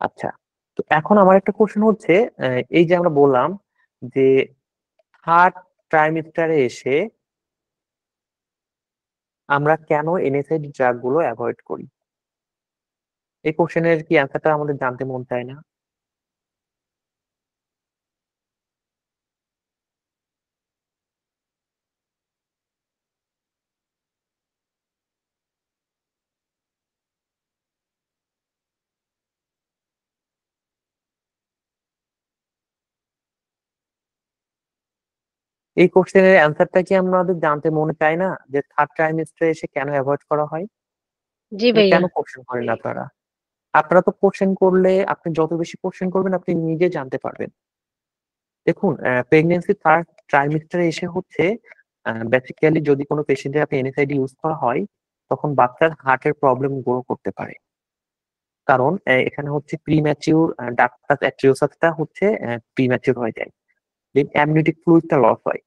আচ্ছা, তো এখন আমার একটা কোশ্চেন হচ্ছে, এই যে আমরা বললাম যে থার্ড ট্রাইমিস্টারে এসে আমরা কেন এনএসআইডি ড্রাগ গুলো অ্যাভয়েড করি? এই কোশ্চেনের কি অ্যান্সারটা আমাদের জানতে মন চায় না? এই কোশ্চেনের অ্যান্সারটা কি আমাদের জানতে মনে চায় না যে থার্ড ট্রাইমেস্টারে এসে কেন অ্যাভয়েড করা হয়? জি এটা ভাইয়া। কেন কোশ্চেন করেন আপনারা? আপনারা তো কোশ্চেন করলে আপনি যত বেশি কোশ্চেন করবেন আপনি নিজে জানতে পারবেন। দেখুন প্রেগনেন্সি থার্ড ট্রাইমেস্টারে এসে হচ্ছে বেসিক্যালি যদি কোনো পেশেন্টের আপনি এনএসআইডি ইউজ করা হয় তখন বাচ্চার হার্টের প্রবলেম গ্রো করতে পারে। কারণ এখানে হচ্ছে প্রিম্যাচিউর ডাক্টাস অ্যাট্রিওসাসটা হচ্ছে প্রিম্যাচিউর হয়ে যায়। দেন অ্যামনিওটিক ফ্লুইডটা লস হয়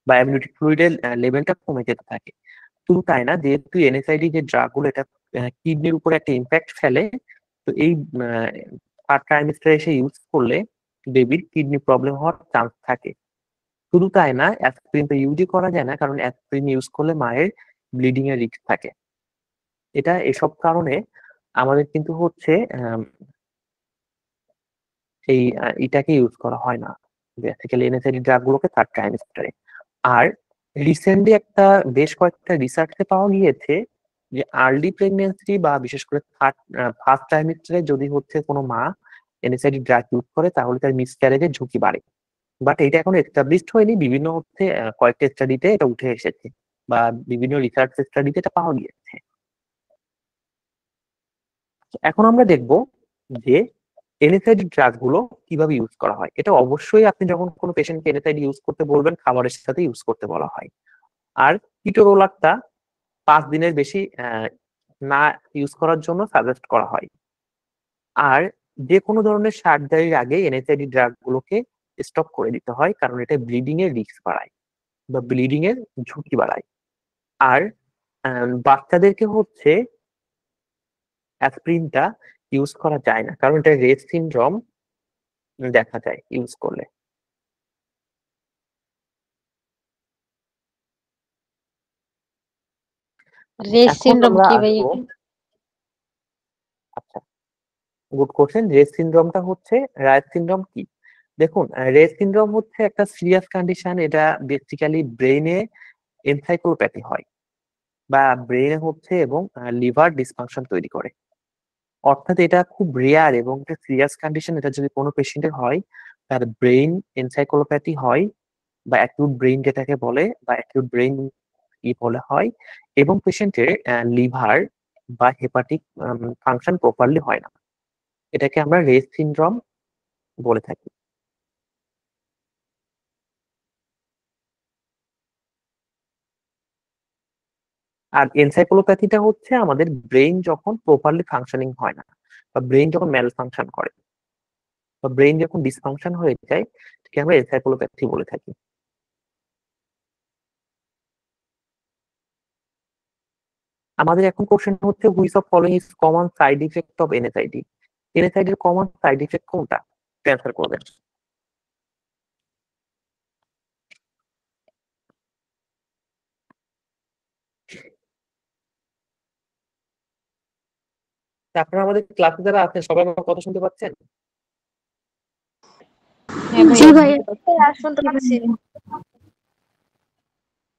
বা অ্যামনিওটিক ফ্লুইডের লেভেলটা কমে যেতে থাকে। শুধু তাই না, যেহেতু এনএসআইডি যে ড্রাগ গুলো এটা কিডনির উপরে একটা ইম্প্যাক্ট ফেলে, তো এই থার্ড ট্রাইমেস্টারে এসে ইউজ করলে বেবির কিডনি প্রবলেম হওয়ার চান্স থাকে। শুধু তাই না, অ্যাসপিরিন তো ইউজই করা যায় না, কারণ অ্যাসপিরিন ইউজ করলে মায়ের ব্লিডিং এর রিস্ক থাকে। এসব কারণে আমাদের কিন্তু হচ্ছে এটাকে ইউজ করা হয় না বেসিক্যালি এনএসআইডি ড্রাগ গুলোকে থার্ড ট্রাইমেস্টারে। আর রিসেন্টলি বেশ কয়েকটা রিসার্চে পাওয়া গিয়েছে যে আর্লি প্রেগনেন্সি বা বিশেষ করে ফার্স্ট ট্রাইমেস্টারে যদি হচ্ছে কোনো মা এনএসআইডি ড্রাগ ইউজ করে তাহলে তার মিসক্যারেজের ঝুঁকি বাড়ে। বাট এটা এখন এস্টাবলিশড হয়নি, বিভিন্ন হচ্ছে কয়েকটা স্টাডিতে এটা উঠে এসেছে বা বিভিন্ন রিসার্চ স্টাডিতে এটা পাওয়া গিয়েছে। এখন আমরা দেখব যে এনএসআইডি ড্রাগ গুলো কিভাবে ইউজ করা হয়। এটা অবশ্যই আপনি যখন কোনো পেশেন্টকে এনএসআইডি ইউজ করতে বলবেন খাবারের সাথে ইউজ করতে বলা হয়। আর কিটোরোলাকটা 5 দিনের বেশি না ইউজ করার জন্য সাজেস্ট করা হয়। আর যে কোনো ধরনের সার্জারির আগে এনএসআইডি ড্রাগ গুলোকে স্টপ করে দিতে হয়, কারণ এটা ব্লিডিং এর রিস্ক বাড়ায় বা ব্লিডিং এর ঝুঁকি বাড়ায়। আর বাচ্চাদেরকে হচ্ছে অ্যাসপিরিনটা ইউজ করা যায় না, কারণ এটা রেট সিনড্রোম দেখা যায় ইউজ করলে। রেস এখন সিনড্রোম আমরা কি আসবো, ভাইয়া? আচ্ছা গুড কোশ্চেন। রেস সিনড্রোমটা হচ্ছে, রাইট সিনড্রোম কি? দেখুন রেস সিনড্রোম হচ্ছে একটা সিরিয়াস কন্ডিশন। এটা বেসিক্যালি ব্রেইনে এনসাইক্লোপ্যাথি হয় বা ব্রেইনে হচ্ছে এবং লিভার ডিসফাংশন তৈরি করে। অর্থাৎ এটা খুব রেয়ার এবং একটা সিরিয়াস কন্ডিশন। এটা যদি কোনো পেশেন্টের হয় তার ব্রেইন এনসাইক্লোপ্যাথি হয় বা অ্যাকিউট ব্রেইন যেটাকে বলে বা অ্যাকিউট ব্রেইন বলে হয়, এবং পেশেন্টের লিভার বা হেপাটিক ফাংশন প্রপারলি হয় না। এটাকে আমরা রেস সিনড্রোম বলে থাকি। আর এনসাইক্লোপ্যাথিটা হচ্ছে আমাদের ব্রেইন যখন প্রপারলি ফাংশনিং হয় না বা ব্রেইন যখন ম্যাল ফাংশন করে বা ব্রেইন যখন ডিসফাংশন হয়ে যায়, সেটাকে আমরা এনসাইক্লোপ্যাথি বলে থাকি। আমাদের এখন কোশ্চেন হচ্ছে which of following is common side effect of NSAID. NSAID এর কমন সাইড ইফেক্ট কোনটা? অ্যান্সার করবেন। তা আপনারা আমাদের ক্লাসে যারা আছেন সবাই আমার কথা শুনতে পাচ্ছেন? হ্যাঁ জি ভাইয়া। ভাইয়া। আর শুনতে পাচ্ছি।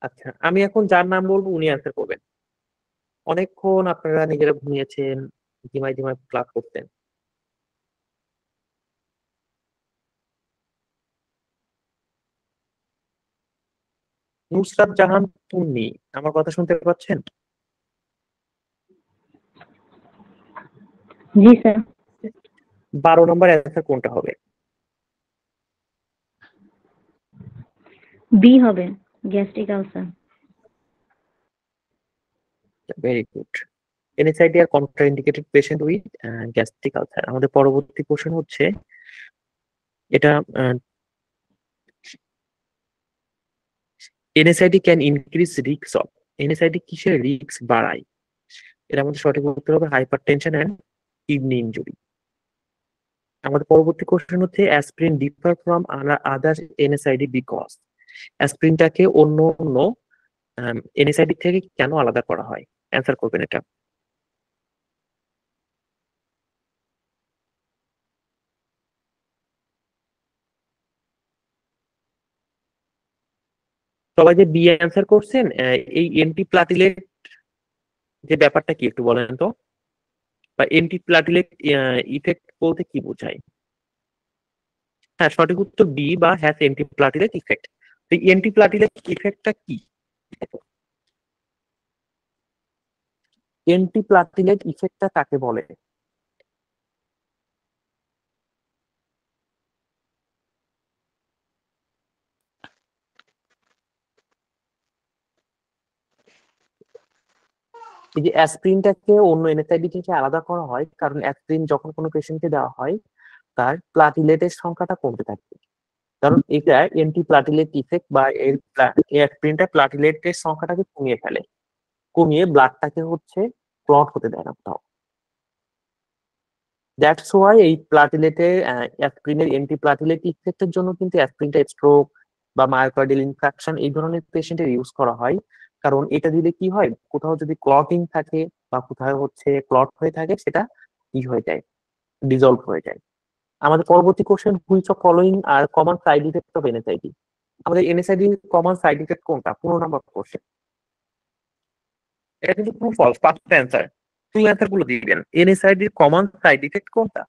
আচ্ছা, আমি এখন যার নাম বলবো উনি অ্যান্সার করবেন। অনেকক্ষণ আপনারা নিজেরা ঘুমিয়েছেন, ঝিমায় ঝিমায় ক্লাস করতেন। নুসরাত জাহান তুন্নি, আমার কথা শুনতে পাচ্ছেন? জি স্যার। 12 নম্বর অ্যান্সার কোনটা হবে? বি হবে, gastric ulcer. Very good. NSAID are contraindicated patient with gastric ulcer. আমাদের পরবর্তী কোশ্চেন হচ্ছে এটা NSAID can increase risk of. NSAID কিসের রিস্ক বাড়ায়? এর মধ্যে সঠিক উত্তর হবে hypertension and kidney injury. আমাদের পরবর্তী কোশ্চেন হচ্ছে aspirin differ from other NSAID because. অ্যাসপিরিনটাকে অন্য অন্য এনএসআইডি থেকে কেন আলাদা করা হয়? অ্যান্সার করবেন এটা। সবাই যে বি অ্যান্সার করছেন, এই এন্টি প্লাটিলেট যে ব্যাপারটা কি একটু বলেন তো, বা এন্টি প্লাটিলেট ইফেক্ট বলতে কি বোঝায়? হ্যাঁ, সঠিক উত্তর বি, বা হ্যাজ অ্যান্টিপ্লাটিলেট ইফেক্ট। এই অ্যান্টিপ্লাটিলেট ইফেক্টটা কি? অ্যান্টিপ্লাটিলেট ইফেক্টটা কাকে বলে? এই যে অ্যাসপ্রিনটাকে অন্য এনএসআইডি থেকে আলাদা করা হয়, কারণ অ্যাসপ্রিন যখন কোনো পেশেন্টকে দেওয়া হয় তার প্লাটিলেটের সংখ্যাটা কমতে থাকে। কারণ এটা অ্যান্টিপ্লাটিলেট ইফেক্ট, বা এর অ্যাসপ্রিনটা প্লাটিলেটের সংখ্যাটাকে কমিয়ে ফেলে, কমিয়ে ব্লাডটাকে হচ্ছে ক্লট হতে দেয় না কোথাও। দ্যাটস ওয়াই এই প্লাটিলেটের অ্যাসপ্রিনের অ্যান্টিপ্লাটিলেট ইফেক্টের জন্য কিন্তু অ্যাসপ্রিনটা স্ট্রোক বা মায়োকার্ডিয়াল ইনফ্রাকশন এই ধরনের পেশেন্টের ইউজ করা হয়। কারণ এটা দিলে কি হয়, কোথাও যদি ক্লটিং থাকে বা কোথাও হচ্ছে ক্লট হয়ে থাকে, সেটা কি হয়ে যায়, ডিজলভ হয়ে যায়। আমাদের পরবর্তী question, which of following are common side effect of NSAID? আমাদের এনএসআইডি কমন সাইড ইফেক্ট কোনটা? 15 নম্বর কোশ্চেন। এটা কিন্তু true false, first answer. True answer গুলো দিবেন। এনএসআইডির কমন সাইড ইফেক্ট কোনটা?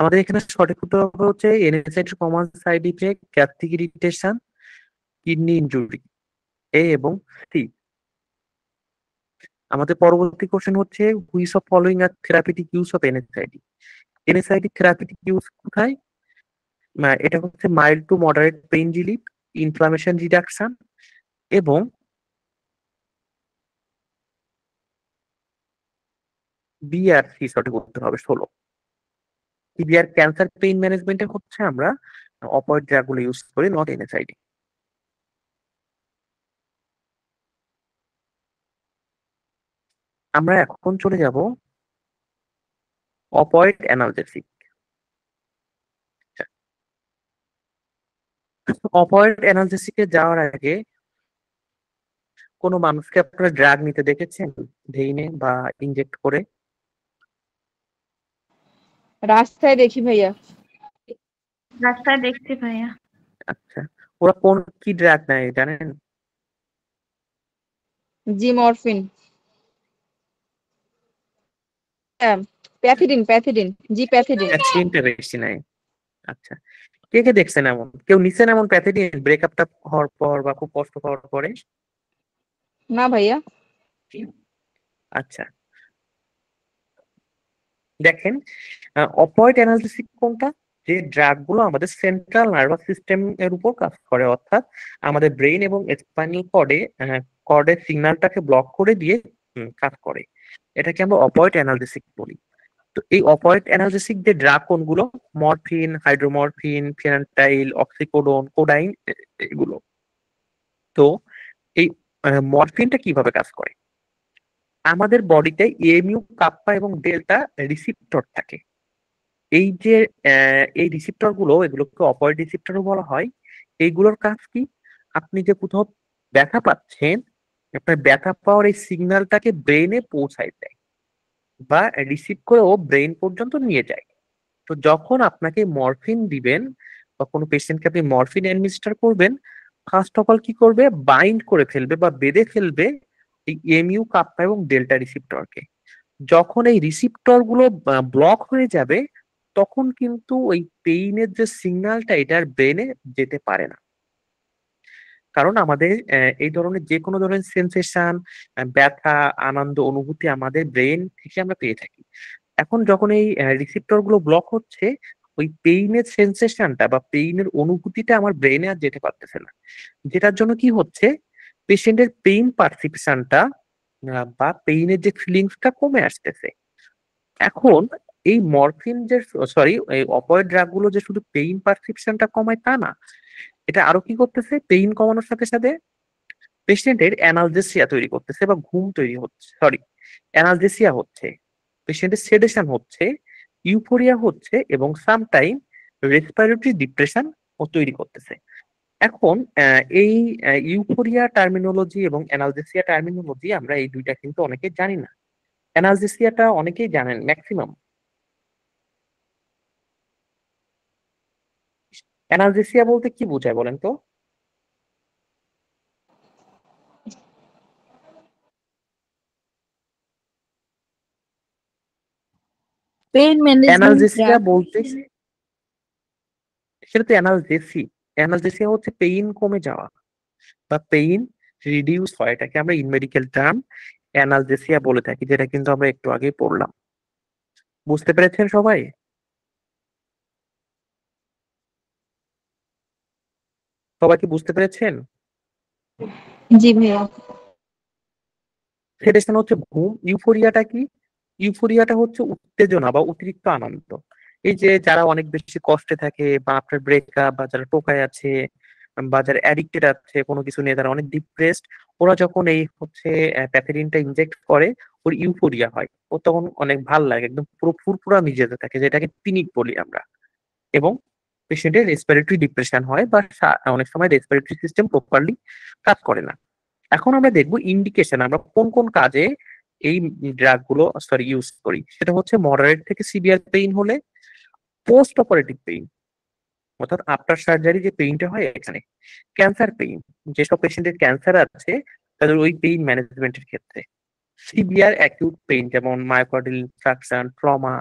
আমাদের এখানে সঠিক উত্তর হবে হচ্ছে এনএসআইডির common side effect gastric irritation, kidney injury, A এবং সি। আমাদের পরবর্তী কোশ্চেন হচ্ছে, which of following are therapeutic use of NSAID? NSAID therapeutic use কোথায়? এটা হচ্ছে mild to moderate pain relief, inflammation reduction, এবং বি আর সি সঠিক উত্তর হবে 16। সিভিয়ার ক্যান্সার পেইন ম্যানেজমেন্টে হচ্ছে আমরা অপয়েড ড্রাগগুলো ইউজ করি, নট এনএসআইডি। আমরা এখন চলে যাব অপয়েড অ্যানালজেসিক। অপয়েড অ্যানালজেসিকে যাওয়ার আগে কোনো মানুষকে আপনারা ড্রাগ নিতে দেখেছেন ভেইনে বা ইনজেক্ট করে? রাস্তায় দেখি ভাইয়া। রাস্তায় দেখছি ভাইয়া। আচ্ছা, ওরা কোন কি ড্রাগ নেয় জানেন? জি মরফিন, প্যাথিডিন, প্যাথিডিন, জি প্যাথিডিন। অ্যাসপিরিনটা বেশি নেয়। আচ্ছা, কে কে দেখছেন এমন? কেউ নিছেন এমন প্যাথেডিন ব্রেকআপটা হওয়ার পর বা খুব কষ্ট পাওয়ার পরে? না ভাইয়া। আচ্ছা, দেখেন, অপয়েড অ্যানালজেসিক কোনটা? যে ড্রাগ গুলো আমাদের সেন্ট্রাল নার্ভাস সিস্টেম এর উপর কাজ করে, অর্থাৎ আমাদের ব্রেইন এবং স্পাইনাল কর্ডের সিগন্যালটাকে ব্লক করে দিয়ে কাজ করে। এটাকে আমরা অপয়েড অ্যানালজেসিক বলি। তো এই অপয়েড অ্যানালজেসিক যে ড্রাগ কোনগুলো? মরফিন, হাইড্রোমরফিন, ফেনাটাইল, অক্সিকোডোন, কোডাইন, এগুলো। তো এই মরফিনটা কিভাবে কাজ করে? আমাদের বডিতে এমইউ, কাপ্পা এবং ডেল্টা রিসিপ্টর থাকে। এই যে এই রিসিপ্টর গুলো, এগুলোকে অপয়েড রিসিপ্টরও বলা হয়। এইগুলোর কাজ কি? আপনি যে কোথাও ব্যথা পাচ্ছেন, আপনার ব্যথা পাওয়ার এই সিগন্যালটাকে ব্রেনে পৌঁছায় দেয়, বা রিসিভ করে ও ব্রেন পর্যন্ত নিয়ে যায়। তো যখন আপনাকে মরফিন দিবেন বা কোনো পেশেন্টকে আপনি মরফিন অ্যাডমিনিস্টার করবেন, ফার্স্ট অফ অল কি করবে? বাইন্ড করে ফেলবে বা বেঁধে ফেলবে এই এমইউ, কাপ্পা এবং ডেল্টা রিসিপ্টরকে। যখন এই রিসিপ্টর গুলো ব্লক হয়ে যাবে, তখন কিন্তু ওই পেইনের যে সিগন্যালটা, এটার ব্রেনে যেতে পারে না। কারণ আমাদের এই ধরনের যে কোনো ধরনের সেন্সেশন, ব্যথা, আনন্দ, অনুভূতি আমাদের ব্রেন থেকে আমরা পেয়ে থাকি। এখন যখন এই রিসিপ্টর গুলো ব্লক হচ্ছে, ওই পেইনের সেন্সেশনটা বা পেইনের অনুভূতিটা আমার ব্রেনে আর যেতে পারতেছে না। যেটার জন্য কি হচ্ছে, পেশেন্টের পেইন পারসিপশনটা বা পেইনের যে ফিলিংসটা কমে আসতেছে। এখন এই মরফিন যে, সরি, এই অপয়েড ড্রাগ গুলো যে শুধু পেইন পারসিপশনটা কমায় তা না, এটা আরো কি করতেছে? পেইন কমানোর সাথে সাথে পেশেন্টের অ্যানালজেসিয়া তৈরি করতেছে বা ঘুম তৈরি হচ্ছে, সরি, অ্যানালজেসিয়া হচ্ছে। পেশেন্টের সেডেশন হচ্ছে, ইউফোরিয়া হচ্ছে এবং সামটাইম রেসপিরেটরি ডিপ্রেশন ও তৈরি করতেছে। এখন এই ইউফোরিয়া টার্মিনোলজি এবং অ্যানালজেসিয়া টার্মিনোলজি আমরা এই দুইটা কিন্তু অনেকে জানি না। অ্যানালজেসিয়াটা অনেকেই জানেন, ম্যাক্সিমাম। অ্যানালজেসিয়া বলতে কি বোঝায় বলেন তো? পেইন ম্যানেজমেন্ট অ্যানালজেসিয়া বলতে সেটা তো অ্যানালজেসি। অ্যানালজেসিয়া হচ্ছে পেইন কমে যাওয়া বা পেইন রিডিউস হয়, এটাকে আমরা ইন মেডিকেল টার্ম অ্যানালজেসিয়া বলে থাকি, যেটা কিন্তু আমরা একটু আগে পড়লাম। বুঝতে পেরেছেন সবাই? সবাই কি বুঝতে পেরেছেন? জি ভাইয়া। সেডেশন হচ্ছে ঘুম। ইউফোরিয়াটা কি? ইউফোরিয়াটা হচ্ছে উত্তেজনা বা অতিরিক্ত আনন্দ। এই যে যারা অনেক বেশি কষ্টে থাকে বা আপনার ব্রেকআপ বা যারা টোকায় আছে বা যারা অ্যাডিক্টেড আছে কোনো কিছু নিয়ে, তারা অনেক ডিপ্রেসড, ওরা যখন এই হচ্ছে প্যাথেডিনটা ইনজেক্ট করে, ওর ইউফোরিয়া হয়, ও তখন অনেক ভাল লাগে, একদম পুরো ফুরফুরা মেজাজে থাকে, যেটাকে পিনিক বলি আমরা। এবং পেশেন্টের রেসপিরেটরি ডিপ্রেশন হয় বা অনেক সময় রেসপিরেটরি সিস্টেম প্রপারলি কাজ করে না। এখন আমরা দেখবো ইন্ডিকেশন, আমরা কোন কোন কাজে এই ড্রাগ গুলো ইউজ করি। সেটা হচ্ছে মডারেট থেকে সিভিয়ার পেইন হলে, পোস্ট অপারেটিভ পেইন অর্থাৎ আফটার সার্জারি যে পেইনটা হয় এখানে, ক্যান্সার পেইন, যেসব পেশেন্টের ক্যান্সার আছে তাদের ওই পেইন ম্যানেজমেন্টের ক্ষেত্রে, সিভিয়ার অ্যাকিউট পেইন যেমন মায়োকার্ডিয়াল ইনফ্রাকশন, ট্রমা,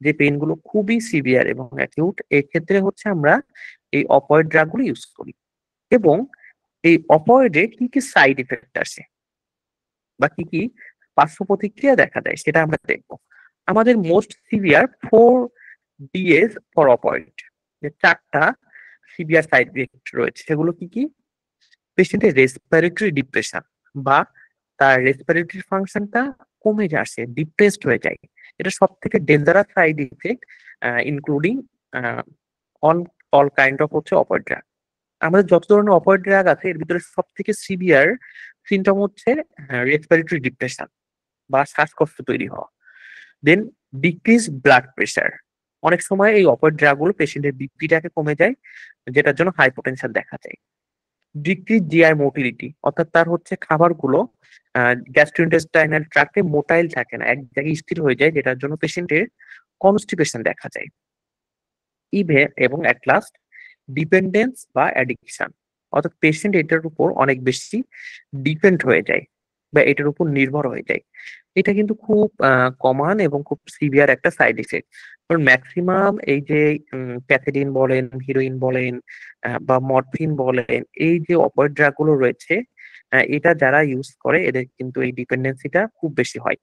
যে পেইন গুলো খুবই সিভিয়ার এবং অ্যাকিউট, এই ক্ষেত্রে হচ্ছে আমরা এই অপয়েড ড্রাগ গুলো ইউজ করি। এবং এই অপয়েডে কি কি সাইড ইফেক্ট আসে বা কি কি পার্শ্ব প্রতিক্রিয়া দেখা দেয় সেটা আমরা দেখব। আমাদের most severe 4 DAs for opioid, যে 4টা সিভিয়ার সাইড ইফেক্ট রয়েছে, সেগুলো কি কি? পেশেন্টের রেসপিরেটরি ডিপ্রেশন বা তার রেসপিরেটরি ফাংশনটা কমে যাচ্ছে, ডিপ্রেসড হয়ে যায়, এটা সব থেকে dangerous side effect, including on all kind of হচ্ছে অপয়েড ড্রাগ। আমাদের যত ধরনের অপয়েড ড্রাগ আছে এর ভিতরে সব থেকে সিভিয়ার সিমটম হচ্ছে রেসপিরেটরি ডিপ্রেশন বা শ্বাসকষ্ট তৈরি হওয়া। দেন ডিক্রিজ ব্লাড প্রেশার, অনেক সময় এই অপয়েড ড্রাগ গুলো পেশেন্টের বিপিটাকে কমে যায়, যেটার জন্য হাইপোটেনশন দেখা যায়। ডিক্রিজ জিআই মোটিলিটি, অর্থাৎ তার হচ্ছে খাবারগুলো গ্যাস্ট্রোইন্টেস্টাইনাল ট্র্যাক্টে মোটাইল থাকে না, এক জায়গায় স্থির হয়ে যায়, যেটার জন্য পেশেন্টের কনস্টিপেশন দেখা যায়। এবং অ্যাট লাস্ট ডিপেন্ডেন্স বা অ্যাডিকশন, অর্থাৎ পেশেন্ট এটার উপর অনেক বেশি ডিপেন্ড হয়ে যায় বা এটার উপর নির্ভর হয়ে যায়। এটা কিন্তু খুব কমন এবং খুব সিভিয়ার একটা সাইড ইফেক্ট। কারণ ম্যাক্সিমাম এই যে প্যাথেডিন বলেন, হিরোইন বলেন বা মরফিন বলেন, এই যে অপয়েড ড্রাগ গুলো রয়েছে, এটা যারা ইউজ করে এদের কিন্তু এই ডিপেন্ডেন্সিটা খুব বেশি হয়।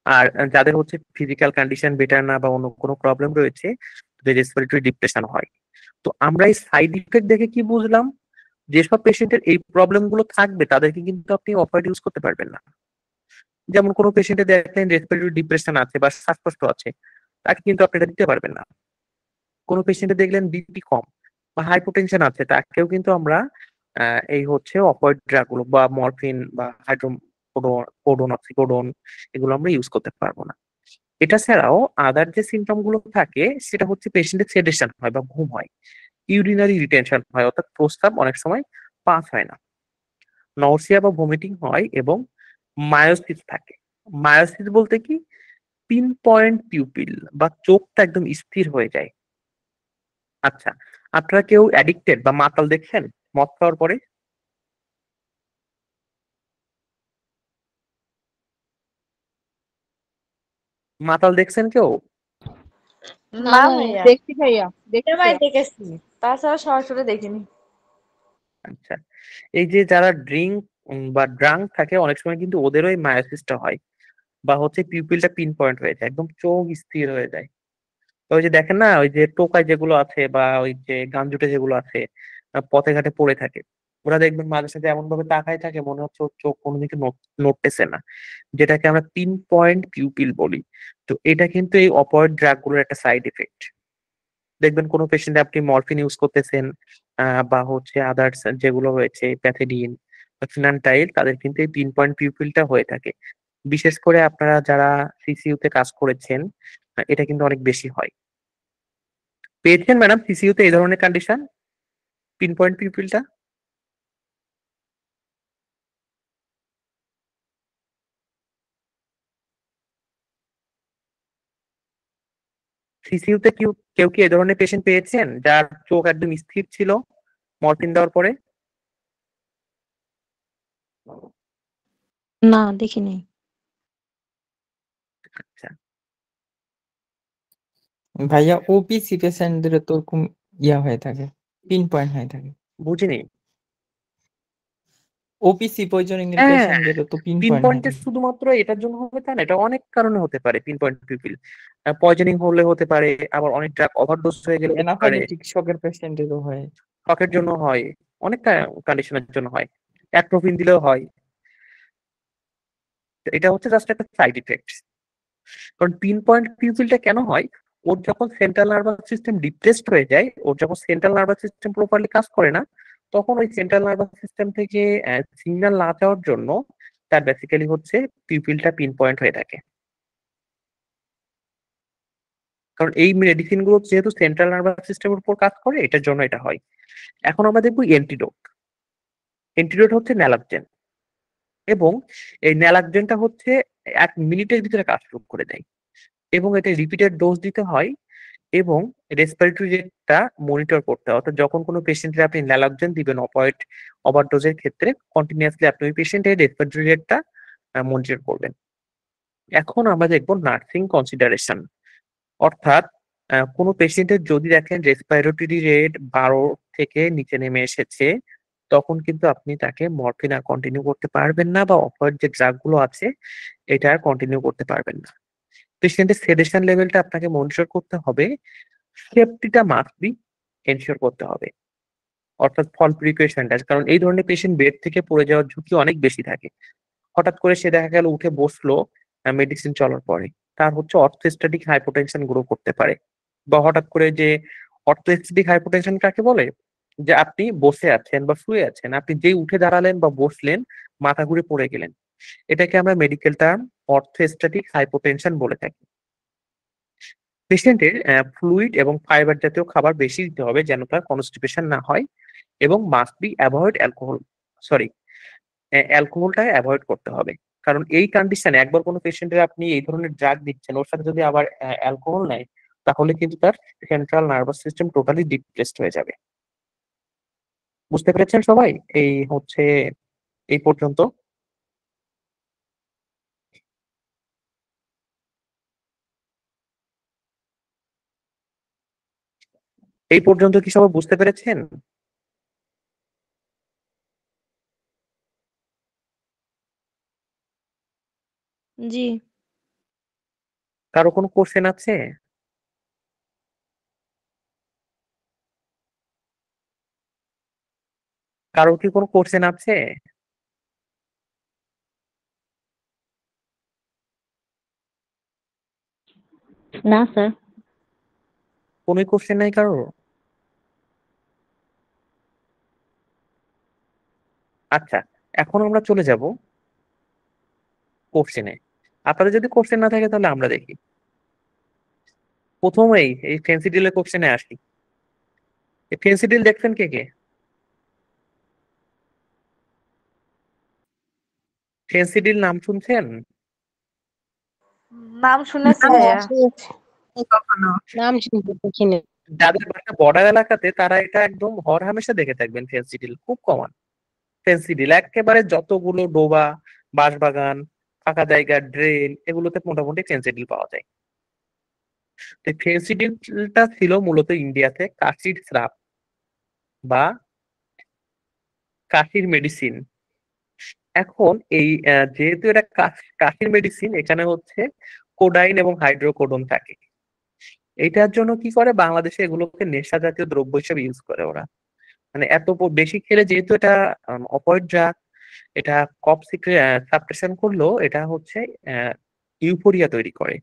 আর যাদের হচ্ছে ফিজিক্যাল কন্ডিশন বেটার না বা অন্য কোনো প্রবলেম রয়েছে, রেসপিরেটরি ডিপ্রেশন হয়। তো আমরা এই সাইড ইফেক্ট দেখে কি বুঝলাম? যেসব পেশেন্টের এই প্রবলেম গুলো থাকবে তাদেরকে কিন্তু আপনি অপয়েড ইউজ করতে পারবেন না। যেমন কোনো পেশেন্টে দেখলেন রেসপিরেটরি ডিপ্রেশন আছে বা শ্বাসকষ্ট আছে, তাকে কিন্তু আপনি এটা দিতে পারবেন না। কোনো পেশেন্টে দেখলেন বিপি কম বা হাইপোটেনশন আছে, তাকেও কিন্তু আমরা এই হচ্ছে অপয়েড ড্রাগ গুলো বা মরফিন বা হাইড্রোকোডোন, অক্সিকোডোন, এগুলো আমরা ইউজ করতে পারবো না। এটা ছাড়াও আদার যে সিমটম গুলো থাকে সেটা হচ্ছে পেশেন্টের সেডেশন হয় বা ঘুম হয়, ইউরিনারি রিটেনশন হয়, অর্থাৎ প্রস্রাব অনেক সময় পাস হয় না, নরসিয়া বা ভমিটিং হয় এবং মায়োসিস থাকে। মায়োসিস বলতে কি? পিন পয়েন্ট পিউপিল বা চোখটা একদম স্থির হয়ে যায়। আচ্ছা, আপনারা কেউ অ্যাডিক্টেড বা মাতাল দেখছেন মদ খাওয়ার পরে? মাতাল দেখছেন কেউ? না না ভাইয়া। ভাইয়া, দেখছি ভাইয়া, দেখছি সিনেমায় ভাইয়া। দেখেছি, তাছাড়া সরাসরি দেখিনি। আচ্ছা, এই যে যারা ড্রিঙ্ক বা ড্রাঙ্ক থাকে অনেক সময় কিন্তু ওদেরও এই মায়োসিসটা হয় বা হচ্ছে পিউপিলটা পিন পয়েন্ট হয়ে যায়, একদম চোখ স্থির হয়ে যায়। তো ওই যে দেখেন না, ওই যে টোকাই যেগুলো আছে বা ওই যে গাঞ্জুটে যেগুলো আছে, পথে ঘাটে পড়ে থাকে, ওরা দেখবেন মাঝে সাথে এমন ভাবে তাকায় থাকে মনে হচ্ছে ওর চোখ কোনো দিকে নড়তেছে না, যেটাকে আমরা পিন পয়েন্ট পিউপিল বলি। তো এটা কিন্তু এই অপয়েড ড্রাগ গুলোর একটা সাইড ইফেক্ট। দেখবেন কোনো পেশেন্ট আপনি মরফিন ইউজ করতেছেন বা হচ্ছে আদার্স যেগুলো রয়েছে প্যাথেডিন বা ফিনান্টাইল, তাদের কিন্তু এই পিন পয়েন্ট পিউপিলটা হয়ে থাকে। বিশেষ করে আপনারা যারা সিসিইউ তে কাজ করেছেন, এটা কিন্তু অনেক বেশি হয়। পেয়েছেন ম্যাডাম সিসিইউ তে এই ধরনের কন্ডিশন, পিন পয়েন্ট পিউপিলটা? সিসিইউ তে কেউ কেউ কি এই ধরনের পেশেন্ট পেয়েছেন যার চোখ একদম স্থির ছিল মরফিন দেওয়ার পরে? না, দেখিনি। আচ্ছা, ভাইয়া ওপিসি পেশেন্টদের তো ওরকম ইয়া হয়ে থাকে, পিন পয়েন্ট হয়ে থাকে। বুঝিনি। ওপিসি পয়জনিং এর হ্যাঁ, পেশেন্টদের তো পিন পিন পয়েন্ট হয়ে পয়েন্টের থাকে। শুধুমাত্র এটার জন্য হবে তা না, এটা অনেক কারণে হতে পারে। পিন পয়েন্ট পিউপিল পয়জনিং হলে হতে পারে, আবার অনেক ড্রাগ ওভারডোজ হয়ে গেলে হতে পারে, অ্যানাফাইলেটিক শকের পেশেন্টেরও হয়। শকের জন্য হয়, অনেক কন্ডিশনের জন্য হয়, অ্যাট্রোপিন দিলেও হয়। এটা হচ্ছে জাস্ট একটা সাইড ইফেক্ট। কারণ পিন পয়েন্ট পিউপিলটা কেন হয়, ওর যখন সেন্ট্রাল নার্ভাস সিস্টেম ডিপ্রেসড হয়ে যায়, ওর যখন সেন্ট্রাল নার্ভাস সিস্টেম প্রপারলি কাজ করে না, তখন ওই সেন্ট্রাল নার্ভাস সিস্টেম থেকে সিগন্যাল না যাওয়ার জন্য তার বেসিক্যালি হচ্ছে পিউপিলটা পিন পয়েন্ট হয়ে থাকে। কারণ এই মেডিসিন গুলো যেহেতু সেন্ট্রাল নার্ভাস সিস্টেমের উপর কাজ করে, এটার জন্য এটা হয়। এখন আমরা দেখবো অ্যান্টিডোট। অ্যান্টিডোট হচ্ছে ন্যালাকজেন, এবং এই ন্যালাকজেনটা হচ্ছে 1 মিনিটের ভিতরে কাজ শুরু করে দেয়, এবং এটা রিপিটেড ডোজ দিতে হয়, এবং রেসপিরেটরি রেটটা মনিটর করতে হয়। অর্থাৎ যখন কোনো পেশেন্টের আপনি ন্যালাকজেন দিবেন অপয়েড ওভারডোজের ক্ষেত্রে, কন্টিনিউয়াসলি আপনি ওই পেশেন্টের রেসপিরেটরি রেটটা মনিটর করবেন। এখন আমরা দেখবো নার্সিং কনসিডারেশন, অর্থাৎ কোনো পেশেন্টের যদি দেখেন রেসপিরেটরি রেট 12 থেকে নিচে নেমে এসেছে, তখন কিন্তু আপনি তাকে মরফিন আর কন্টিনিউ করতে পারবেন না, বা অপয়েড যে ড্রাগ গুলো আছে এটা আর কন্টিনিউ করতে পারবেন না। পেশেন্টের সেডেশন লেভেলটা আপনাকে মনিটর করতে হবে, সেফটিটা মাস্ট বি এনশিওর করতে হবে, অর্থাৎ ফল প্রিকশনটা। কারণ এই ধরনের পেশেন্ট বেড থেকে পড়ে যাওয়ার ঝুঁকি অনেক বেশি থাকে। হঠাৎ করে সে দেখা গেল উঠে বসলো মেডিসিন চলার পরে, তার হচ্ছে অর্থোস্ট্যাটিক হাইপোটেনশন গ্রো করতে পারে। বা হঠাৎ করে যে অর্থোস্ট্যাটিক হাইপোটেনশন কাকে বলে, যে আপনি বসে আছেন বা শুয়ে আছেন, আপনি যেই উঠে দাঁড়ালেন বা বসলেন মাথা ঘুরে পড়ে গেলেন, এটাকে আমরা মেডিকেল টার্ম অর্থোস্ট্যাটিক হাইপোটেনশন বলে থাকি। পেশেন্টের ফ্লুইড এবং ফাইবার জাতীয় খাবার বেশি দিতে হবে যেন তার কনস্টিপেশন না হয়, এবং মাস্ট বি অ্যাভয়েড অ্যালকোহলটা অ্যাভয়েড করতে হবে। কারণ এই কন্ডিশনে একবার কোনো পেশেন্টের আপনি এই ধরনের ড্রাগ দিচ্ছেন, ওর সাথে যদি আবার অ্যালকোহল নেয়, তাহলে কিন্তু তার central nervous system totally depressed হয়ে যাবে। বুঝতে পেরেছেন সবাই? এই হচ্ছে এই পর্যন্ত। এই পর্যন্ত কি সবাই বুঝতে পেরেছেন? জি। কারো কোনো কোশ্চেন আছে? কারো কি কোনো কোশ্চেন আছে? না স্যার। কোনো কোশ্চেন নাই কারো? আচ্ছা, এখন আমরা চলে যাব কোশ্চেনে। আপনাদের যদি কোশ্চেন না থাকে তাহলে আমরা দেখি। প্রথমেই এই ফেন্সিডিলের কোশ্চেনে আসি। এই ফেন্সিডিল দেখছেন কে কে? ফেন্সিডিল নাম শুনছেন? নাম শুনেছি ভাইয়া। কখনো নাম শুনতে দেখিনি। যাদের বাসা বর্ডার এলাকাতে তারা এটা একদম হরহামেশা দেখে থাকবেন। ফেন্সিডিল খুব কমন। ফেন্সিডিল একেবারে যতগুলো ডোবা, বাঁশবাগান, ফাঁকা জায়গা, ড্রেন, এগুলোতে মোটামুটি ফেন্সিডিল পাওয়া যায়। এই ফেন্সিডিলটা ছিল মূলত ইন্ডিয়াতে কাশির স্রাব বা কাশির মেডিসিন। এখন এই যেহেতু এটা কাশির মেডিসিন, এখানে হচ্ছে কোডাইন এবং হাইড্রোকোডোন থাকে। এটার জন্য কি করে, বাংলাদেশে এগুলোকে নেশা জাতীয় দ্রব্য হিসেবে ইউজ করে ওরা। মানে এত বেশি খেলে, যেহেতু এটা অপয়েড ড্রাগ, এটা কফ সাপ্রেশন করলেও এটা হচ্ছে ইউফোরিয়া তৈরি করে,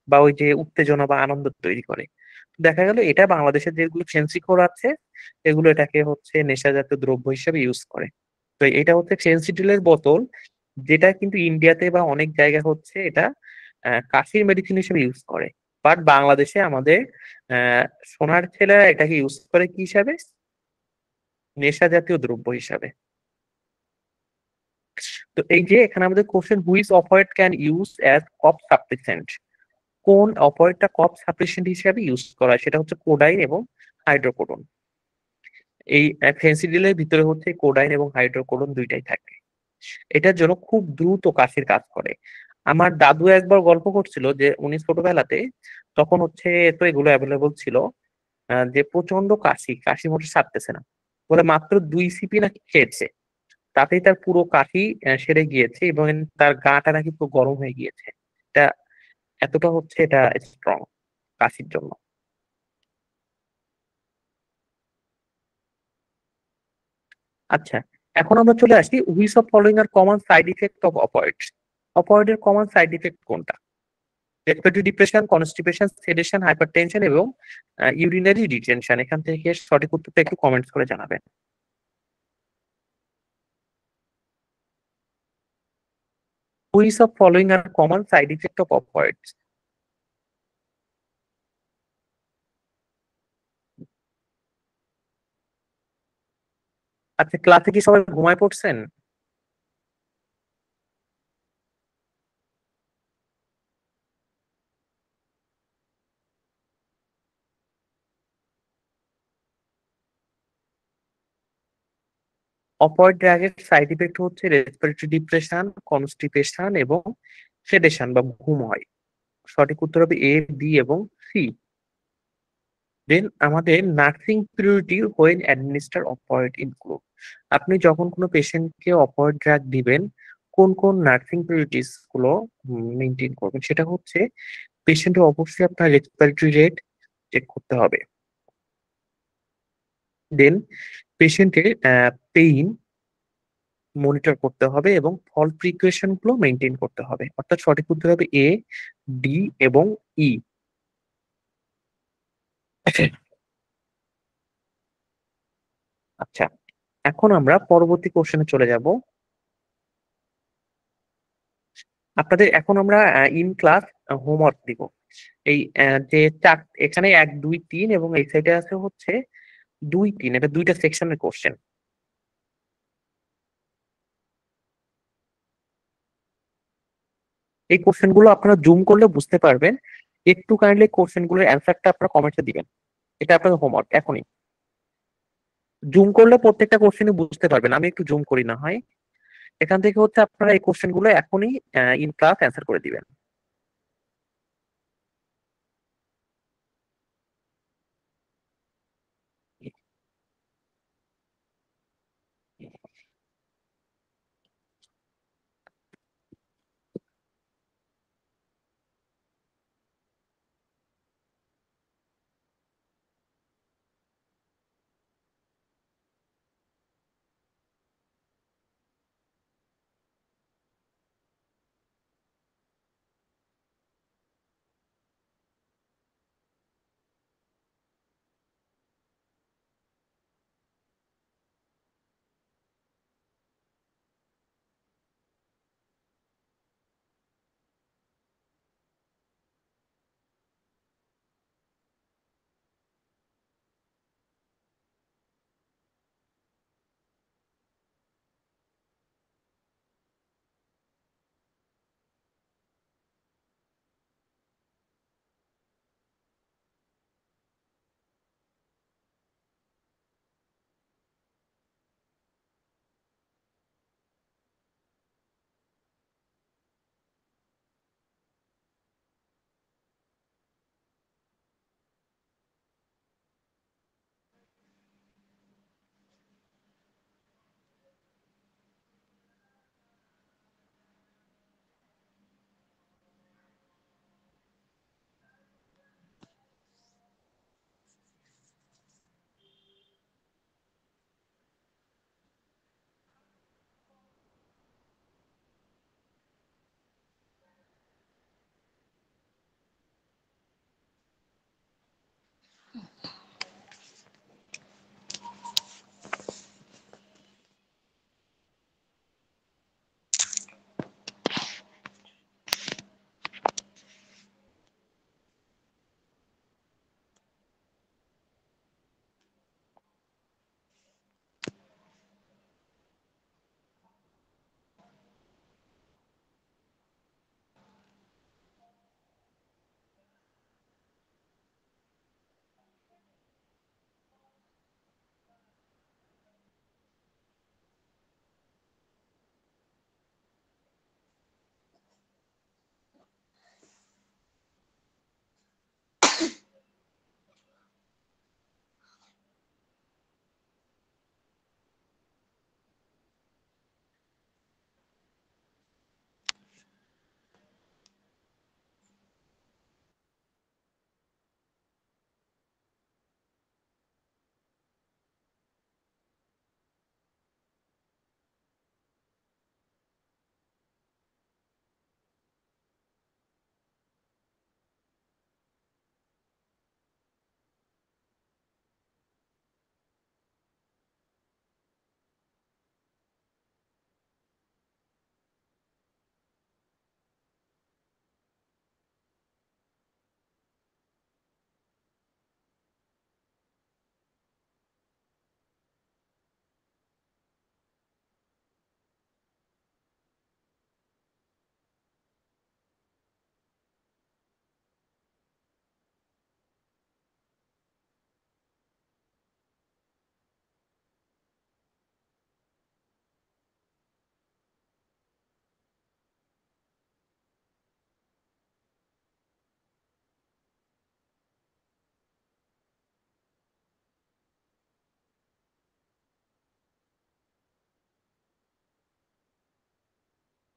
বা ওই যে উত্তেজনা বা আনন্দ তৈরি করে। দেখা গেল এটা বাংলাদেশের যেগুলো ফেন্সিখোর আছে, এগুলো এটাকে হচ্ছে নেশা জাতীয় দ্রব্য হিসেবে ইউজ করে। তো এটা হচ্ছে ফেন্সিডিলের বোতল, যেটা কিন্তু ইন্ডিয়াতে বা অনেক জায়গায় হচ্ছে এটা কাশির মেডিসিন হিসেবে ইউজ করে। বাট বাংলাদেশে আমাদের আহ সোনার ছেলেরা এটাকে ইউজ করে কি হিসাবে? নেশা জাতীয় দ্রব্য হিসাবে। তো এই যে এখানে আমাদের question, which opioid can use as cough suppressant, কোন অপয়েডটা কফ সাপ্লিসেন্ট হিসাবে ইউজ করা হয়? সেটা হচ্ছে কোডাইন এবং হাইড্রোকোডোন। এই ফেন্সিডিলের ভিতরে হচ্ছে কোডাইন এবং হাইড্রোকোডোন দুইটাই থাকে। এটার জন্য খুব দ্রুত কাশির কাজ করে। আমার দাদু একবার গল্প করছিল যে উনি ছোটবেলাতে তখন হচ্ছে তো এগুলো অ্যাভেলেবল ছিল, যে প্রচন্ড কাশি, কাশি মোটে সারতেছে না, বলে মাত্র 2 সিপি নাকি খেয়েছে, তাতেই তার পুরো কাশি সেরে গিয়েছে এবং তার গাটা নাকি পুরো গরম হয়ে গিয়েছে। এটা এতটা হচ্ছে এটা স্ট্রং কাশির জন্য। আচ্ছা, এখন আমরা চলে আসি, which of following are common side effect of opioids. অপয়েডের কমন সাইড ইফেক্ট কোনটা? Respiratory depression, constipation, sedation, hypertension এবং ইউরিনারি রিটেনশন। এখান থেকে সঠিক উত্তরটা একটু কমেন্টস করে জানাবেন। Which of following are common side effect of opioids? আচ্ছা, ক্লাসে কি সবাই ঘুমায় পড়ছেন? অপয়েড ড্রাগের সাইড ইফেক্ট হচ্ছে রেসপিরেটরি ডিপ্রেশন, কনস্টিপেশন এবং সেডেশন বা ঘুম হয়। সঠিক উত্তর হবে এ, বি এবং সি। দেন আমাদের nursing প্রিয়োরিটি when administer opioid include. আপনি যখন কোনো পেশেন্টকে অপয়েড ড্রাগ দিবেন, কোন কোন নার্সিং প্রিয়োরিটিস গুলো মেনটেন করবেন? সেটা হচ্ছে পেশেন্টের অবশ্যই আপনার রেসপিরেটরি রেট চেক করতে হবে। দেন পেশেন্টের পেইন মনিটর করতে হবে এবং ফল প্রিকুয়েশন গুলো মেনটেন করতে হবে। অর্থাৎ সঠিক উত্তর হবে এ, ডি এবং ই। আচ্ছা, এখন আমরা পরবর্তী কোশ্চেনে চলে যাব। আপনাদের এখন আমরা ইন ক্লাস হোমওয়ার্ক দিব। এই যে এখানে 1, 2, 3 এবং এই সাইডে আছে হচ্ছে 2, 3, এটা দুইটা সেকশনের কোশ্চেন। এই কোশ্চেন গুলো আপনারা জুম করলে বুঝতে পারবেন। একটু কাইন্ডলি কোশ্চেন গুলোর অ্যান্সারটা আপনারা কমেন্টে দিবেন। এটা আপনাদের হোমওয়ার্ক এখনই। জুম করলে প্রত্যেকটা কোশ্চেনই বুঝতে পারবেন। আমি একটু জুম করি না হয়। এখান থেকে হচ্ছে আপনারা এই কোশ্চেন গুলো এখনই ইন ক্লাস অ্যান্সার করে দিবেন।